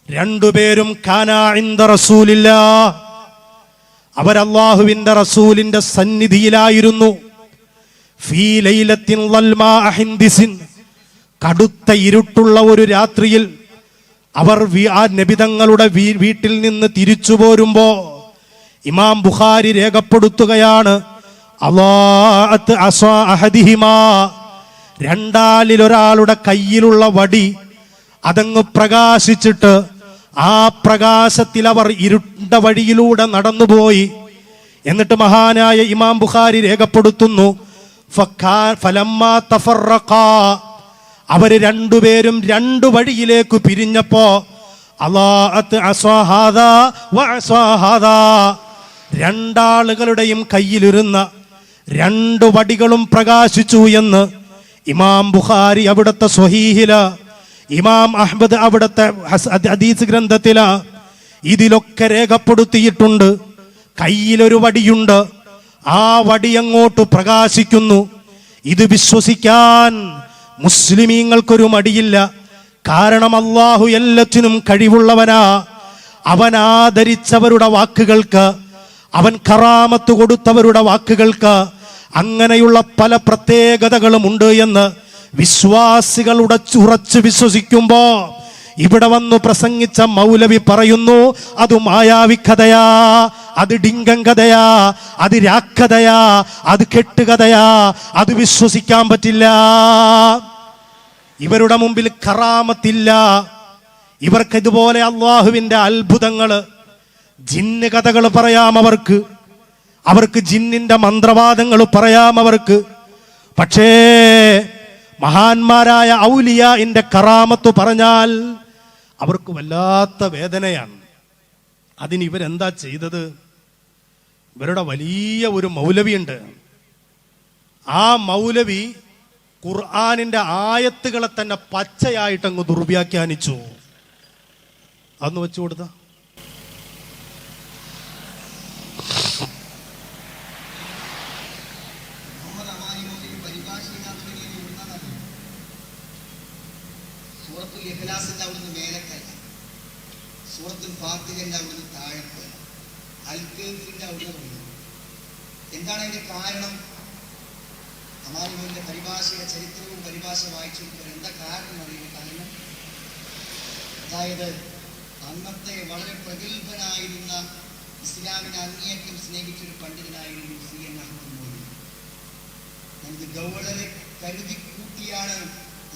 രണ്ടുപേരും കാനാ ഇൻദ റസൂലില്ലാഹ്, അവർ അല്ലാഹുവിന്റെ റസൂലിന്റെ സന്നിധിയിലായിരുന്നു. ഫീ ലൈലത്തിൻ ളൽമാ ഹിന്ദിസിൻ, കടുത്ത ഇരുട്ടുള്ള ഒരു രാത്രിയിൽ അവർ ആ നബിതങ്ങളുടെ വീട്ടിൽ നിന്ന് തിരിച്ചു പോരുമ്പോ ഇമാം ബുഖാരി രേഖപ്പെടുത്തുകയാണ്, അല്ലാഅത്ത് അസാ അഹദിഹിമാ, രണ്ടാളിലൊരാളുടെ കയ്യിലുള്ള വടി അതങ്ങ് പ്രകാശിച്ചിട്ട് ആ പ്രകാശത്തിൽ അവർ ഇരുണ്ട വഴിയിലൂടെ നടന്നുപോയി. എന്നിട്ട് മഹാനായ ഇമാം ബുഖാരി രേഖപ്പെടുത്തുന്നു, ഫലമ്മാ തഫറഖാ, അവര് രണ്ടുപേരും രണ്ടു വഴിയിലേക്ക് പിരിഞ്ഞപ്പോ അല്ലാഅത്ത് അസാ ഹാദാ വഅസാ ഹാദാ, രണ്ടാളുകളുടെയും കയ്യിലിരുന്ന രണ്ടു വടികളും പ്രകാശിച്ചു എന്ന് ഇമാം ബുഖാരി അവിടുത്തെ സ്വഹീഹില, ഇമാം അഹ്മദ് അവിടുത്തെ ഹദീസ് ഗ്രന്ഥത്തില ഇതിലൊക്കെ രേഖപ്പെടുത്തിയിട്ടുണ്ട്. കയ്യിലൊരു വടിയുണ്ട്, ആ വടി അങ്ങോട്ട് പ്രകാശിക്കുന്നു. ഇത് വിശ്വസിക്കാൻ മുസ്ലിമീങ്ങൾക്കൊരു മടിയില്ല. കാരണം അല്ലാഹു എല്ലാത്തിനും കഴിവുള്ളവനാ. അവൻ ആദരിച്ചവരുടെ വാക്കുകൾക്ക്, അവൻ കറാമത്ത് കൊടുത്തവരുടെ വാക്കുകൾക്ക് അങ്ങനെയുള്ള പല പ്രത്യേകതകളും ഉണ്ട് എന്ന് വിശ്വാസികൾ ഉറച്ചു വിശ്വസിക്കുമ്പോ ഇവിടെ വന്നു പ്രസംഗിച്ച മൗലവി പറയുന്നു, അത് മായാവിക്കഥയാ, അത് ഡിങ്കൻ കഥയാ, അത് രാക്കഥയാ, അത് കെട്ടുകഥയാ, അത് വിശ്വസിക്കാൻ പറ്റില്ല. ഇവരുടെ മുമ്പിൽ കറാമത്തില്ല. ഇവർക്ക് ഇതുപോലെ അള്ളാഹുവിന്റെ അത്ഭുതങ്ങള്, ജിന്ന് കഥകൾ പറയാം അവർക്ക് ജിന്നിന്റെ മന്ത്രവാദങ്ങൾ പറയാം അവർക്ക്. പക്ഷേ മഹാന്മാരായ ഔലിയാഇന്റെ കറാമത്ത് പറഞ്ഞാൽ അവർക്ക് വല്ലാത്ത വേദനയാണ്. അതിന് ഇവരെന്താ ചെയ്തത്? ഇവരുടെ വലിയ ഒരു മൗലവിയുണ്ട്. ആ മൗലവി ഖുർആനിന്റെ ആയത്തുകളെ തന്നെ പച്ചയായിട്ടങ്ങ് ദുർവ്യാഖ്യാനിച്ചു. അതൊന്ന് വെച്ചു കൊടുത്ത സൂറത്തുൽ ഇഖ്ലാസിന്റെ അവിടുന്ന് മേലക്കല്ല, സൂറത്തുൽ ഫാത്തിഹന്റെ അവിടുന്ന് താഴെക്കല്ല, അൽ കഹ്ഫിന്റെ അവിടുന്ന് പറയുന്നു. എന്താണ് അതിന്റെ കാരണം? അമാനുവിന്റെ പരിഭാഷയുടെ ചരിത്രവും പരിഭാഷ വായിച്ചു എന്താ കാരണം അറിയുന്ന കാരണം, അതായത് അന്നത്തെ വളരെ പ്രഗത്ഭനായിരുന്ന ഇസ്ലാമിനെ അങ്ങേയറ്റം സ്നേഹിച്ചൊരു പണ്ഡിതനായിരുന്നു CN അഹ്മദ് മൗലവി. നമുക്ക് ഗൗളരെ കരുതി കൂട്ടിയാണ്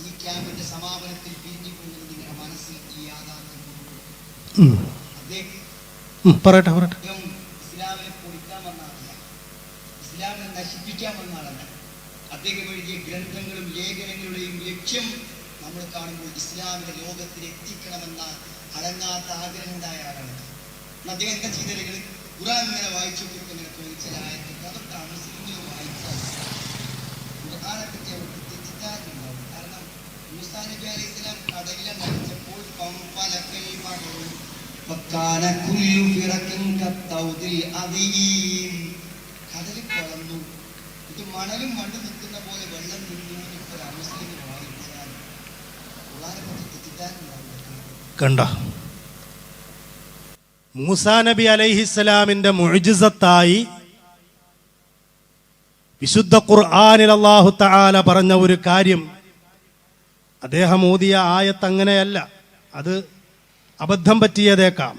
ഈ ക്യാമ്പിന്റെ സമാപനത്തിൽ പിരിഞ്ഞുകൊണ്ടത്. നിങ്ങളുടെ മനസ്സിൽ ഈ യാഥാർത്ഥ്യം അദ്ദേഹം ഇസ്ലാമിനെ പൊളിക്കാൻ വന്ന ആളല്ല, ഇസ്ലാമിനെ നശിപ്പിക്കാൻ വന്ന ആളല്ല. അദ്ദേഹം എഴുതിയ ഗ്രന്ഥങ്ങളും ലേഖനങ്ങളുടെയും ലക്ഷ്യം നമ്മൾ കാണുമ്പോൾ ഇസ്ലാമിന്റെ ലോകത്തിൽ എത്തിക്കണമെന്ന അടങ്ങാത്ത ആഗ്രഹമുണ്ടായ ആളാണ്. അദ്ദേഹം എന്താ ചെയ്തത്? ഖുർആൻ ഇങ്ങനെ വായിച്ചു കൊടുക്കുന്ന ചില ആയത്തൊക്കെ അതൊക്കെ മുസ്ലിങ്ങൾ വായിച്ചാൽ ഖുർആനെ പറ്റി അവർക്ക് തെറ്റിദ്ധാരണയുണ്ടാവും. കാരണം മൂസാ നബി അലൈഹി സ്വലാം കടലിലെ മരിച്ചപ്പോൾ കടലിൽ വളർന്നു. ഇത് മണലും മണ്ണ് നിൽക്കുന്ന പോലെ വെള്ളം നിന്നു. ഒരു മുസ്ലിം വായിച്ചാൽ ഖുർആനെ പറ്റി തെറ്റിദ്ധാരണയുണ്ടാവും. കണ്ട മൂസാ നബി അലൈഹിസ്സലാമിന്റെ മുഅ്ജിസത്തായി വിശുദ്ധ ഖുർആനിൽ അല്ലാഹു തആല പറഞ്ഞ ഒരു കാര്യം, അദ്ദേഹം ഓതിയ ആയത്ത് അങ്ങനെയല്ല, അത് അബദ്ധം പറ്റിയതേക്കാം.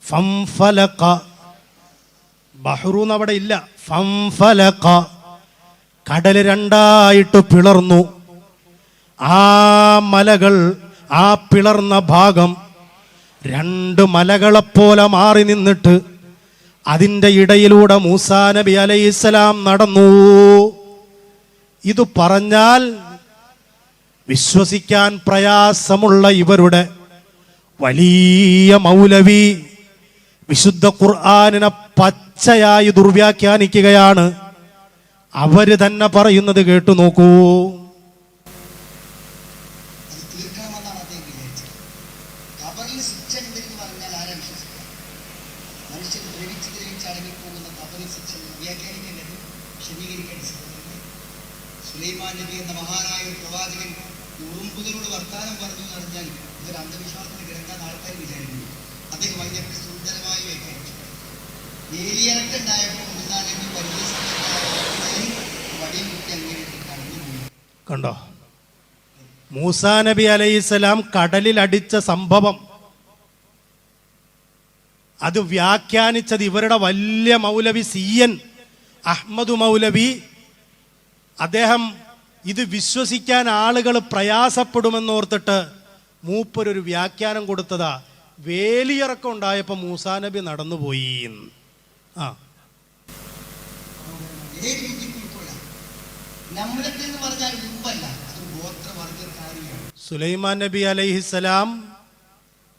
ഫംഫലഖ, ബഹ്റൂന്ന് അവിടെ ഇല്ല, ഫംഫലഖ, കടൽ രണ്ടായിട്ട് പിളർന്നു. ആ മലകൾ, ആ പിളർന്ന ഭാഗം രണ്ട് മലകളെപ്പോലെ മാറി നിന്നിട്ട് അതിൻ്റെ ഇടയിലൂടെ മൂസാ നബി അലൈഹിസ്സലാം നടന്നു. ഇത് പറഞ്ഞാൽ വിശ്വസിക്കാൻ പ്രയാസമുള്ള ഇവരുടെ വലിയ മൗലവി വിശുദ്ധ ഖുർആനിനെ പച്ചയായി ദുർവ്യാഖ്യാനിക്കുകയാണ്. അവര് തന്നെ പറയുന്നത് കേട്ടു നോക്കൂ. അത് തീർക്കണമെന്നാണ് അദ്ദേഹം വിചാരിച്ചത്. ഖബറിൽ ശിക്ഷ ഉണ്ടെന്ന് പറഞ്ഞാൽ ആരാ വിശ്വസിക്കുക? മനുഷ്യൻ ദ്രവിച്ച് അടങ്ങിപ്പോകുന്ന ഖബറിൽ ശിക്ഷ വ്യാഖ്യാനിക്കേണ്ടത്, ക്ഷമീകരിക്കേണ്ട സഹോദരങ്ങളെ. സുലൈമാൻ നബി എന്ന മഹാനായ ഒരു പ്രവാചകൻ ഉറുമ്പുകളോട് വർത്താനം പറഞ്ഞു എന്ന് പറഞ്ഞാൽ ഇതൊരു അന്ധവിശ്വാസത്തിന് കിടക്കാൻ ആൾക്കാർ വിചാരിക്കുന്നു. അദ്ദേഹം അതിനെപ്പറ്റി സുന്ദരമായി വ്യാഖ്യാനിച്ചു. വേലിയിറക്കുണ്ടായപ്പോൾ മൂസാ നബി വലിയ വടിയും കുത്തി അങ്ങനെ കടന്നുപോയി. കണ്ടോ, മൂസാ നബി അലൈഹിസ്സലാം കടലിൽ അടിച്ച സംഭവം അത് വ്യാഖ്യാനിച്ചത് ഇവരുടെ വലിയ മൗലവി CN അഹ്മദ് മൗലവി. അദ്ദേഹം ഇത് വിശ്വസിക്കാൻ ആളുകൾ പ്രയാസപ്പെടുമെന്നോർത്തിട്ട് മൂപ്പരൊരു വ്യാഖ്യാനം കൊടുത്തതാ. വേലിയിറക്കം ഉണ്ടായപ്പോൾ മൂസാ നബി നടന്നുപോയി. സുലൈമാൻ നബി അലൈഹിസ്സലാം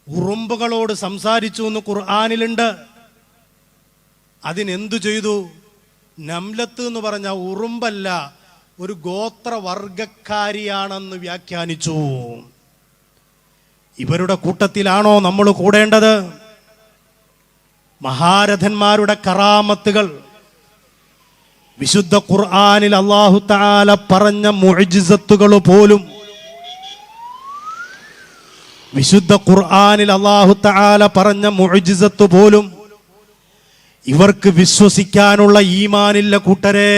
ഉറുമ്പുകളോട് സംസാരിച്ചു എന്ന് ഖുർആനിലുണ്ട്. അതിനെന്തു ചെയ്തു? നംലത്ത് എന്ന് പറഞ്ഞ ഉറുമ്പല്ല, ഒരു ഗോത്രവർഗക്കാരിയാണെന്ന് വ്യാഖ്യാനിച്ചു. ഇവരുടെ കൂട്ടത്തിലാണോ നമ്മൾ കൂടേണ്ടത്? മഹാരഥന്മാരുടെ കറാമത്തുകൾ വിശുദ്ധ ഖുർആനിൽ അല്ലാഹു തആല പറഞ്ഞ മുഅ്ജിസത്തുകൾ പോലും, വിശുദ്ധ ഖുർആനിൽ അല്ലാഹു തആല പറഞ്ഞ മുഅ്ജിസത്ത് പോലും ഇവർക്ക് വിശ്വസിക്കാനുള്ള ഈമാനില്ല കൂട്ടരെ.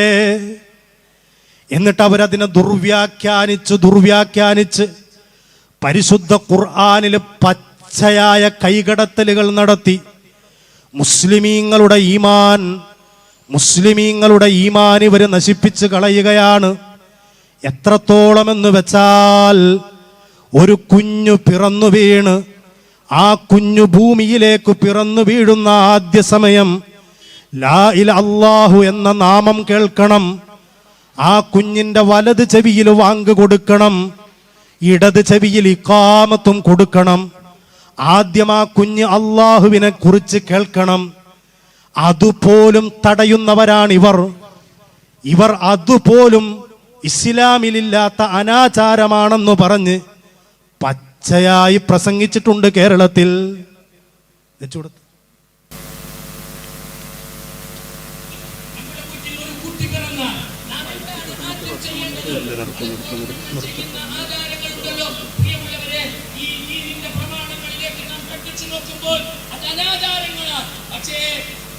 എന്നിട്ട് അവരതിനെ ദുർവ്യാഖ്യാനിച്ച് പരിശുദ്ധ ഖുർആനിൽ പച്ചയായ കൈകടത്തലുകൾ നടത്തി മുസ്ലിമീങ്ങളുടെ ഈമാൻ ഇവർ നശിപ്പിച്ച് കളയുകയാണ്. എത്രത്തോളമെന്ന് വെച്ചാൽ, ഒരു കുഞ്ഞു പിറന്നു വീണ് ആ കുഞ്ഞു ഭൂമിയിലേക്ക് പിറന്നു വീഴുന്ന ആദ്യ സമയം ലാ ഇലാഹ അല്ലാഹു എന്ന നാമം കേൾക്കണം. ആ കുഞ്ഞിന്റെ വലത് ചെവിയിൽ വാങ്ക് കൊടുക്കണം, ഇടത് ചെവിയിൽ ഇഖാമത്തും കൊടുക്കണം. ആദ്യം ആ കുഞ്ഞ് അള്ളാഹുവിനെ കുറിച്ച് കേൾക്കണം. അതുപോലും തടയുന്നവരാണ് ഇവർ അതുപോലും ഇസ്ലാമിലില്ലാത്ത അനാചാരമാണെന്ന് പറഞ്ഞ് പച്ചയായി പ്രസംഗിച്ചിട്ടുണ്ട് കേരളത്തിൽ. പക്ഷേ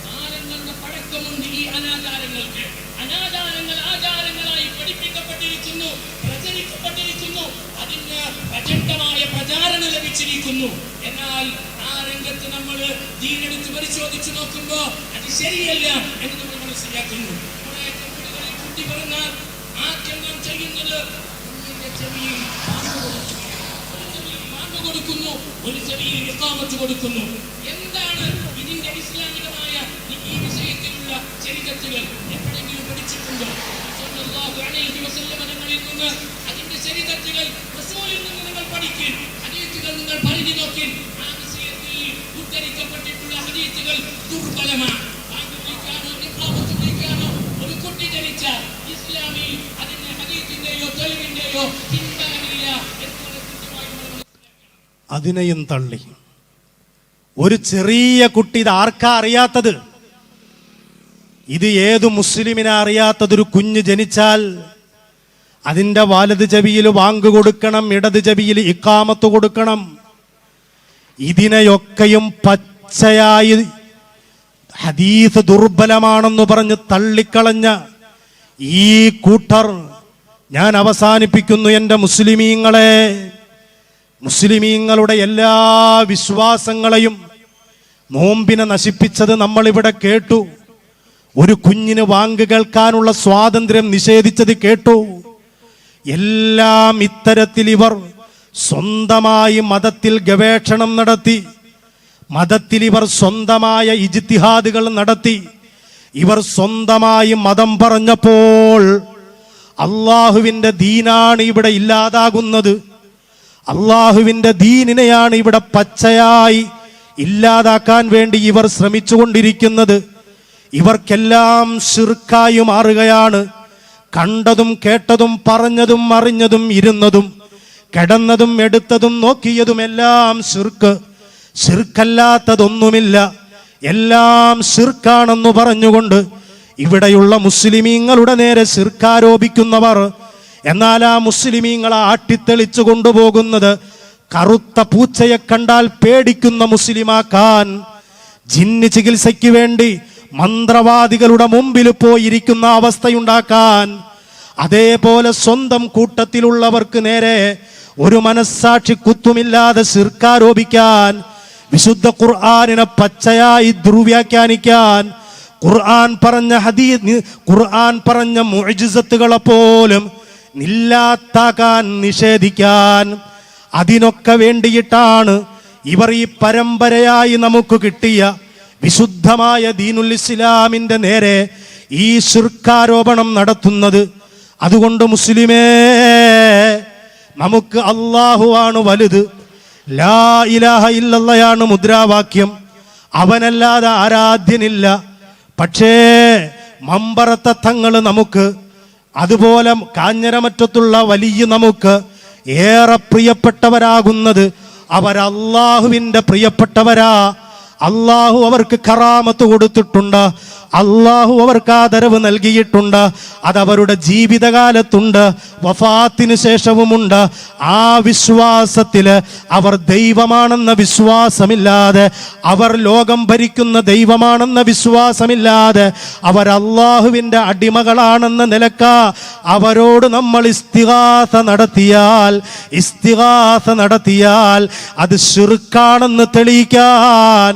കാലങ്ങളുടെ പഴക്കമുണ്ട് ഈ അനാചാരങ്ങൾക്ക്. അനാചാരങ്ങൾ ആചാരങ്ങളായി പഠിപ്പിക്കപ്പെട്ടിരിക്കുന്നു, പ്രചരിക്കപ്പെട്ടിരിക്കുന്നു, അതിന് പ്രചണ്ഡമായ പ്രചാരണം ലഭിച്ചിരിക്കുന്നു. എന്നാൽ ആ രംഗത്ത് നമ്മൾ ദീനെടുത്ത് പരിശോധിച്ചു നോക്കുമ്പോ അത് ശരിയല്ല എന്ന് നമ്മൾ മനസ്സിലാക്കുന്നു. കുറെ കുട്ടികളിൽ കുട്ടി പറഞ്ഞാൽ ആദ്യം നാം ചെയ്യുന്നത് ചെവിയിൽ മാങ്ങ കൊടുക്കുന്നു, ഒരു ചെവിയിൽ ഇഖാമത്ത് കൊടുക്കുന്നു. എന്താണ് ഇതിന്റെ ഇസ്ലാമികമായ ഈ വിഷയത്തിലുള്ള ചരിത്രങ്ങൾ എപ്പോഴെങ്കിലും പഠിച്ചിട്ടുണ്ടോ? സല്ലല്ലാഹു അലൈഹി വസല്ലം തങ്ങളിൽ നിന്ന് അതിന്റെ ചരിത്രങ്ങൾ റസൂലിൽ നിന്ന് നിങ്ങൾ പഠിക്കുക, ഹദീസുകൾ നിങ്ങൾ പരിധി നോക്കി. ആ വിഷയത്തിൽ ഉദ്ധരിക്കപ്പെട്ടിട്ടുള്ള ഹദീസുകൾ ദുർബലമാണ്. ഒരു കുട്ടി ജനിച്ച ഇസ്ലാമിൽ അതിന്റെ ഹദീസിന്റെയോ തെളിവിന്റെയോ പിൻബലമില്ല എന്നുള്ളത് കൃത്യമായി അതിനെയും തള്ളി. ഒരു ചെറിയ കുട്ടി, ഇത് ആർക്കാ അറിയാത്തത്? ഇത് ഏതു മുസ്ലിമിനാ അറിയാത്തത്? ഒരു കുഞ്ഞ് ജനിച്ചാൽ അതിൻ്റെ വലത് ചെവിയിൽ വാങ്ക് കൊടുക്കണം, ഇടത് ചെവിയിൽ ഇഖാമത്ത് കൊടുക്കണം. ഇതിനെയൊക്കെയും പച്ചയായി ഹദീസ് ദുർബലമാണെന്ന് പറഞ്ഞ് തള്ളിക്കളഞ്ഞ ഈ കൂട്ടർ, ഞാൻ അവസാനിപ്പിക്കുന്നു എൻ്റെ മുസ്ലിമീങ്ങളുടെ എല്ലാ വിശ്വാസങ്ങളെയും നോമ്പിനെ നശിപ്പിച്ചത് നമ്മളിവിടെ കേട്ടു. ഒരു കുഞ്ഞിന് വാങ്ക് കേൾക്കാനുള്ള സ്വാതന്ത്ര്യം നിഷേധിച്ചത് കേട്ടു. എല്ലാം ഇത്തരത്തിൽ ഇവർ സ്വന്തമായി മതത്തിൽ ഗവേഷണം നടത്തി, മതത്തിൽ ഇവർ സ്വന്തമായ ഇജ്തിഹാദുകൾ നടത്തി. ഇവർ സ്വന്തമായി മതം പറഞ്ഞപ്പോൾ അള്ളാഹുവിൻ്റെ ദീനാണ് ഇവിടെ ഇല്ലാതാകുന്നത്. അള്ളാഹുവിൻ്റെ ദീനിനെയാണ് ഇവിടെ പച്ചയായി ഇല്ലാതാക്കാൻ വേണ്ടി ഇവർ ശ്രമിച്ചുകൊണ്ടിരിക്കുന്നത്. ഇവർക്കെല്ലാം ശിർക്കായി മാറുകയാണ്. കണ്ടതും കേട്ടതും പറഞ്ഞതും അറിഞ്ഞതും ഇരുന്നതും കിടന്നതും എടുത്തതും നോക്കിയതുമെല്ലാം ശിർക്ക്. ശിർക്കല്ലാത്തതൊന്നുമില്ല, എല്ലാം ശിർക്കാണെന്ന് പറഞ്ഞുകൊണ്ട് ഇവിടെയുള്ള മുസ്ലിമീങ്ങളുടെ നേരെ ശിർക്കാരോപിക്കുന്നവർ, എന്നാൽ ആ മുസ്ലിമീങ്ങളെ ആട്ടിത്തെളിച്ചു കൊണ്ടുപോകുന്നത് കറുത്ത പൂച്ചയെ കണ്ടാൽ പേടിക്കുന്ന മുസ്ലിമാക്കാൻ, ജിന്ന് ചികിത്സയ്ക്ക് വേണ്ടി മന്ത്രവാദികളുടെ മുമ്പിൽ പോയിരിക്കുന്ന അവസ്ഥയുണ്ടാക്കാൻ, അതേപോലെ സ്വന്തം കൂട്ടത്തിലുള്ളവർക്ക് നേരെ ഒരു മനസ്സാക്ഷി കുത്തുമില്ലാതെ ശിർക്കാരോപിക്കാൻ, വിശുദ്ധ ഖുർആനിനെ പച്ചയായി ദുർവ്യാഖ്യാനിക്കാൻ, ഖുർആൻ പറഞ്ഞ മുഅ്ജിസത്തുകളെ പോലും ഇല്ലാതാക്കാൻ, നിഷേധിക്കാൻ, അതിനൊക്കെ വേണ്ടിയിട്ടാണ് ഇവർ ഈ പരമ്പരയായി നമുക്ക് കിട്ടിയ വിശുദ്ധമായ ദീനുൽ ഇസ്ലാമിന്റെ നേരെ ഈ ശിർക്കാരോപണം നടത്തുന്നത്. അതുകൊണ്ട് മുസ്ലിമേ, നമുക്ക് അല്ലാഹുവാണ് വലുത്, ലാ ഇലാഹ ഇല്ലല്ലാഹയാണ് മുദ്രാവാക്യം, അവനല്ലാതെ ആരാധ്യനില്ല. പക്ഷേ മമ്പറത്തെ തങ്ങൾ നമുക്ക്, അതുപോലെ കാഞ്ഞിരമറ്റത്തുള്ള വലിയ നമുക്ക് ഏറെ പ്രിയപ്പെട്ടവരാകുന്നത് അവർ അല്ലാഹുവിൻ്റെ പ്രിയപ്പെട്ടവരാ. അല്ലാഹു അവർക്ക് കറാമത്ത് കൊടുത്തിട്ടുണ്ട്, അല്ലാഹു അവർക്ക് ആദരവ് നൽകിയിട്ടുണ്ട്. അതവരുടെ ജീവിതകാലത്തുണ്ട്, വഫാത്തിന് ശേഷവുമുണ്ട്. ആ വിശ്വാസത്തില് അവർ ദൈവമാണെന്ന വിശ്വാസമില്ലാതെ, അവർ ലോകം ഭരിക്കുന്ന ദൈവമാണെന്ന വിശ്വാസമില്ലാതെ, അവർ അല്ലാഹുവിൻ്റെ അടിമകളാണെന്ന നിലക്ക അവരോട് നമ്മൾ ഇസ്തിഗാസ നടത്തിയാൽ അത് ശിർക്കാണെന്ന് തെളിയിക്കാൻ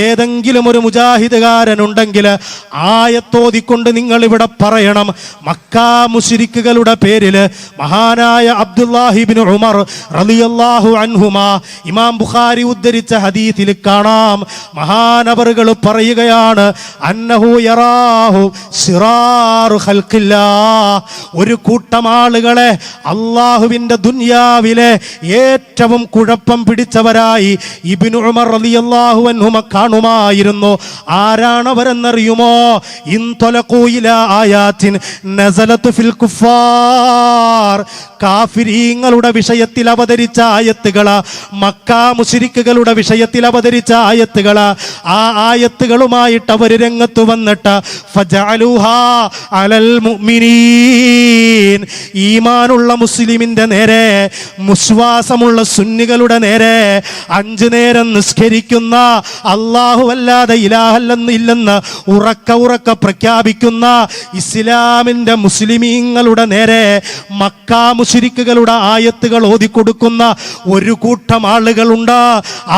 ഏതെങ്കിലും ഒരു മുജാഹിദുകാരനുണ്ടെങ്കിൽ ആയത്തോതിക്കൊണ്ട് നിങ്ങൾ ഇവിടെ പറയണം. മക്കാ മുശ്രിക്കുകളുടെ പേരില് മഹാനായ അബ്ദുല്ലാഹി ഇബ്നു ഉമർ റളിയല്ലാഹു അൻഹുമാ ഇമാം ബുഖാരി ഉദ്ധരിച്ച ഹദീസിൽ കാണാം, മഹാനവറുകൾ പറയുകയാണ്, അന്നഹു യറാഹു സിറാറു ഖൽഖില്ലാഹ്, ഒരു കൂട്ടം ആളുകളെ അല്ലാഹുവിൻ്റെ ദുനിയാവിലെ ഏറ്റവും കുഴപ്പം പിടിച്ചവരായി ഇബ്നു ഉമർ റളിയല്ലാഹു അൻഹുമ കാണുമായിരുന്നു. ആരാണവരെന്നറിയുമോ? ഇൻതലഖൂ ഇലാ ആയാത്തിൻ നസലത്ത് ഫിൽ കുഫാർ, കാഫിരീങ്ങളുടെ വിഷയത്തിൽ അവതരിച്ച ആയത്തുകള്, മക്കാ മുശ്രിക്കുകളുടെ വിഷയത്തിൽ അവതരിച്ച ആയത്തുകള്, ആ ആയത്തുകളുമായിട്ട് അവർ രംഗത്ത് വന്നിട്ട് ഫജഅലൂഹാ അലൽ മുഅ്മിനീൻ, ഈമാനുള്ള മുസ്ലിമിന്റെ നേരെ, വിശ്വാസമുള്ള സുന്നികളുടെ നേരെ, 5 നേരം നിസ്കരിക്കുന്ന, അല്ലാഹു അല്ലാതെ ഇലാഹല്ലെന്ന് ഉറക്ക പ്രഖ്യാപിക്കുന്ന ഇസ്ലാമിന്റെ മുസ്ലിമീങ്ങളുടെ നേരെ മക്കാ മുശ്രിക്കുകളുടെ ആയത്തുകൾ ഓതിക്കൊടുക്കുന്ന ഒരു കൂട്ടം ആളുകളുണ്ട്.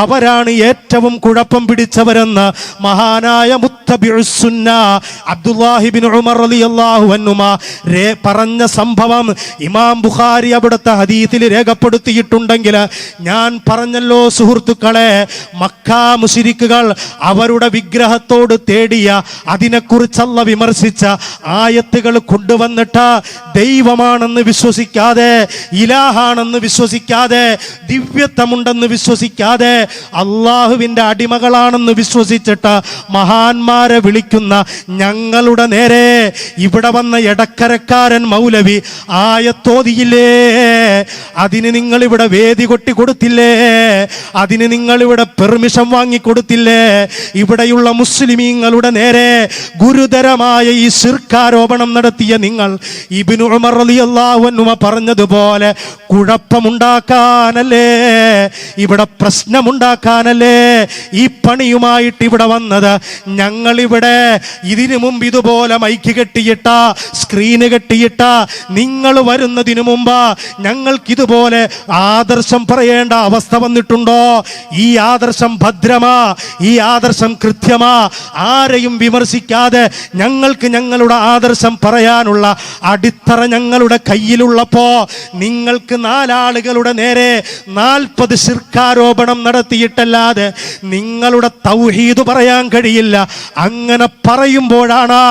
അവരാണ് ഏറ്റവും കുഴപ്പം പിടിച്ചവരെന്ന് മഹാനായ മുത്തബിഉസ് സുന്ന അബ്ദുല്ലാഹി ഇബ്നു ഉമർ റളിയല്ലാഹു അൻഹുമാ പറഞ്ഞ സംഭവം ഇമാം ബുഖാരി അവിടുത്തെ ഹദീസിൽ രേഖപ്പെടുത്തിയിട്ടുണ്ടെങ്കിൽ, ഞാൻ പറഞ്ഞല്ലോ സുഹൃത്തുക്കളെ, മക്കാ മുശ്രിക്കുകൾ അവരുടെ വിഗ്രഹത്തോട് തേടിയ, അതിനെക്കുറിച്ചല്ല വിമർശിച്ച ആയത്തുകൾ കൊണ്ടുവന്നിട്ട് ദൈവമാണെന്ന് വിശ്വസിക്കാതെ, ഇലാഹാണെന്ന് വിശ്വസിക്കാതെ, ദിവ്യത്വമുണ്ടെന്ന് വിശ്വസിക്കാതെ, അള്ളാഹുവിൻ്റെ അടിമകളാണെന്ന് വിശ്വസിച്ചിട്ട് മഹാന്മാരെ വിളിക്കുന്ന ഞങ്ങളുടെ നേരെ ഇവിടെ വന്ന ഇടക്കരക്കാരൻ മൗലവി ആയത്തോതിയില്ലേ? അതിന് നിങ്ങളിവിടെ വേദി കൊട്ടി കൊടുത്തില്ലേ? അതിന് നിങ്ങളിവിടെ പെർമിഷൻ വാങ്ങിക്കൊടുത്തില്ലേ? ഇവിടെയുള്ള മുസ്ലിമീങ്ങളുടെ നേരെ ഗുരുതരമായ ഈ ശിർക്കാരോപണം നടത്തിയ നിങ്ങൾ, ഇബ്നു ഉമർ റളിയല്ലാഹു അൻഹു പറഞ്ഞതുപോലെ കുഴപ്പമുണ്ടാക്കാനല്ലേ, ഇവിടെ പ്രശ്നമുണ്ടാക്കാനല്ലേ ഈ പണിയുമായിട്ട് ഇവിടെ വന്നത്? ഞങ്ങളിവിടെ ഇതിനു മുമ്പ് ഇതുപോലെ മൈക്ക് കെട്ടിയിട്ട, സ്ക്രീന് കെട്ടിയിട്ട, നിങ്ങൾ വരുന്നതിനു മുമ്പ് ഞങ്ങൾക്കിതുപോലെ ആദർശം പറയേണ്ട അവസ്ഥ വന്നിട്ടുണ്ടോ? ഈ ആദർശം ഭദ്രമാ, ഈ ആദർശം കൃത്യമാ, ആരെയും വിമർശിക്കാതെ ഞങ്ങൾക്ക് ഞങ്ങളുടെ ആദർശം പറയാനുള്ള അടിത്തറ ഞങ്ങളുടെ കയ്യിലുള്ളപ്പോ നിങ്ങൾക്ക് 4 ആളുകളുടെ നേരെ 40 ശിർക്കാരോപണം നടത്തിയിട്ടല്ലാതെ നിങ്ങളുടെ തൗഹീദ് പറയാൻ കഴിയില്ല. അങ്ങനെ പറയുമ്പോഴാണ്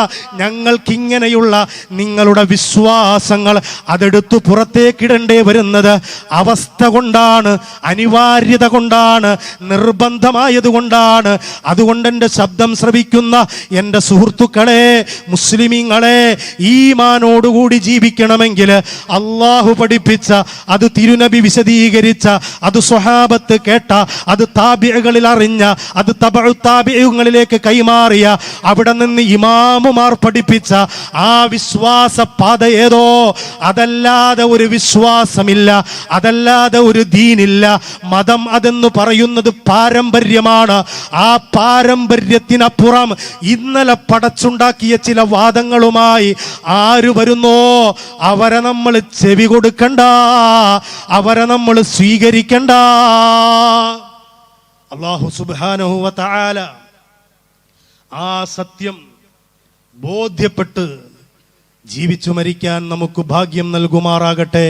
ഞങ്ങൾക്കിങ്ങനെയുള്ള നിങ്ങളുടെ വിശ്വാസങ്ങൾ അതെടുത്തു പുറത്തേക്കിടേണ്ടി പറയേണ്ടേ വരുന്നത് അവസ്ഥ കൊണ്ടാണ്, അനിവാര്യത കൊണ്ടാണ്, നിർബന്ധമായതുകൊണ്ടാണ്. അതുകൊണ്ട് എൻ്റെ ശബ്ദം ശ്രവിക്കുന്ന എൻ്റെ സുഹൃത്തുക്കളെ, മുസ്ലിമീങ്ങളെ, ഈമാനോടുകൂടി ജീവിക്കണമെങ്കിൽ അള്ളാഹു പഠിപ്പിച്ച, അത് തിരുനബി വിശദീകരിച്ച, അത് സ്വഹാബത്ത് കേട്ട, അത് താബിഉകളിൽ അറിഞ്ഞ, അത് തബഉ താബിഉകളിലേക്ക് കൈമാറിയ, അവിടെ നിന്ന് ഇമാമുമാർ പഠിപ്പിച്ച ആ വിശ്വാസ പാത ഏതോ, അതല്ലാതെ ഒരു വിശ്വാസമില്ല, അതല്ലാതെ ഒരു ദീനില്ല. മതം അതെന്ന് പറയുന്നത് പാരമ്പര്യമാണ്. ആ പാരമ്പര്യത്തിനപ്പുറം ഇന്നലെ പടച്ചുണ്ടാക്കിയ ചില വാദങ്ങളുമായി ആര് വരുന്നോ അവരെ നമ്മൾ ചെവി കൊടുക്കണ്ട, അവരെ നമ്മൾ സ്വീകരിക്കണ്ട. അല്ലാഹു സുബ്ഹാനഹു വ തആല ആ സത്യം ബോധ്യപ്പെട്ട് ജീവിച്ചു മരിക്കാൻ നമുക്ക് ഭാഗ്യം നൽകുമാറാകട്ടെ.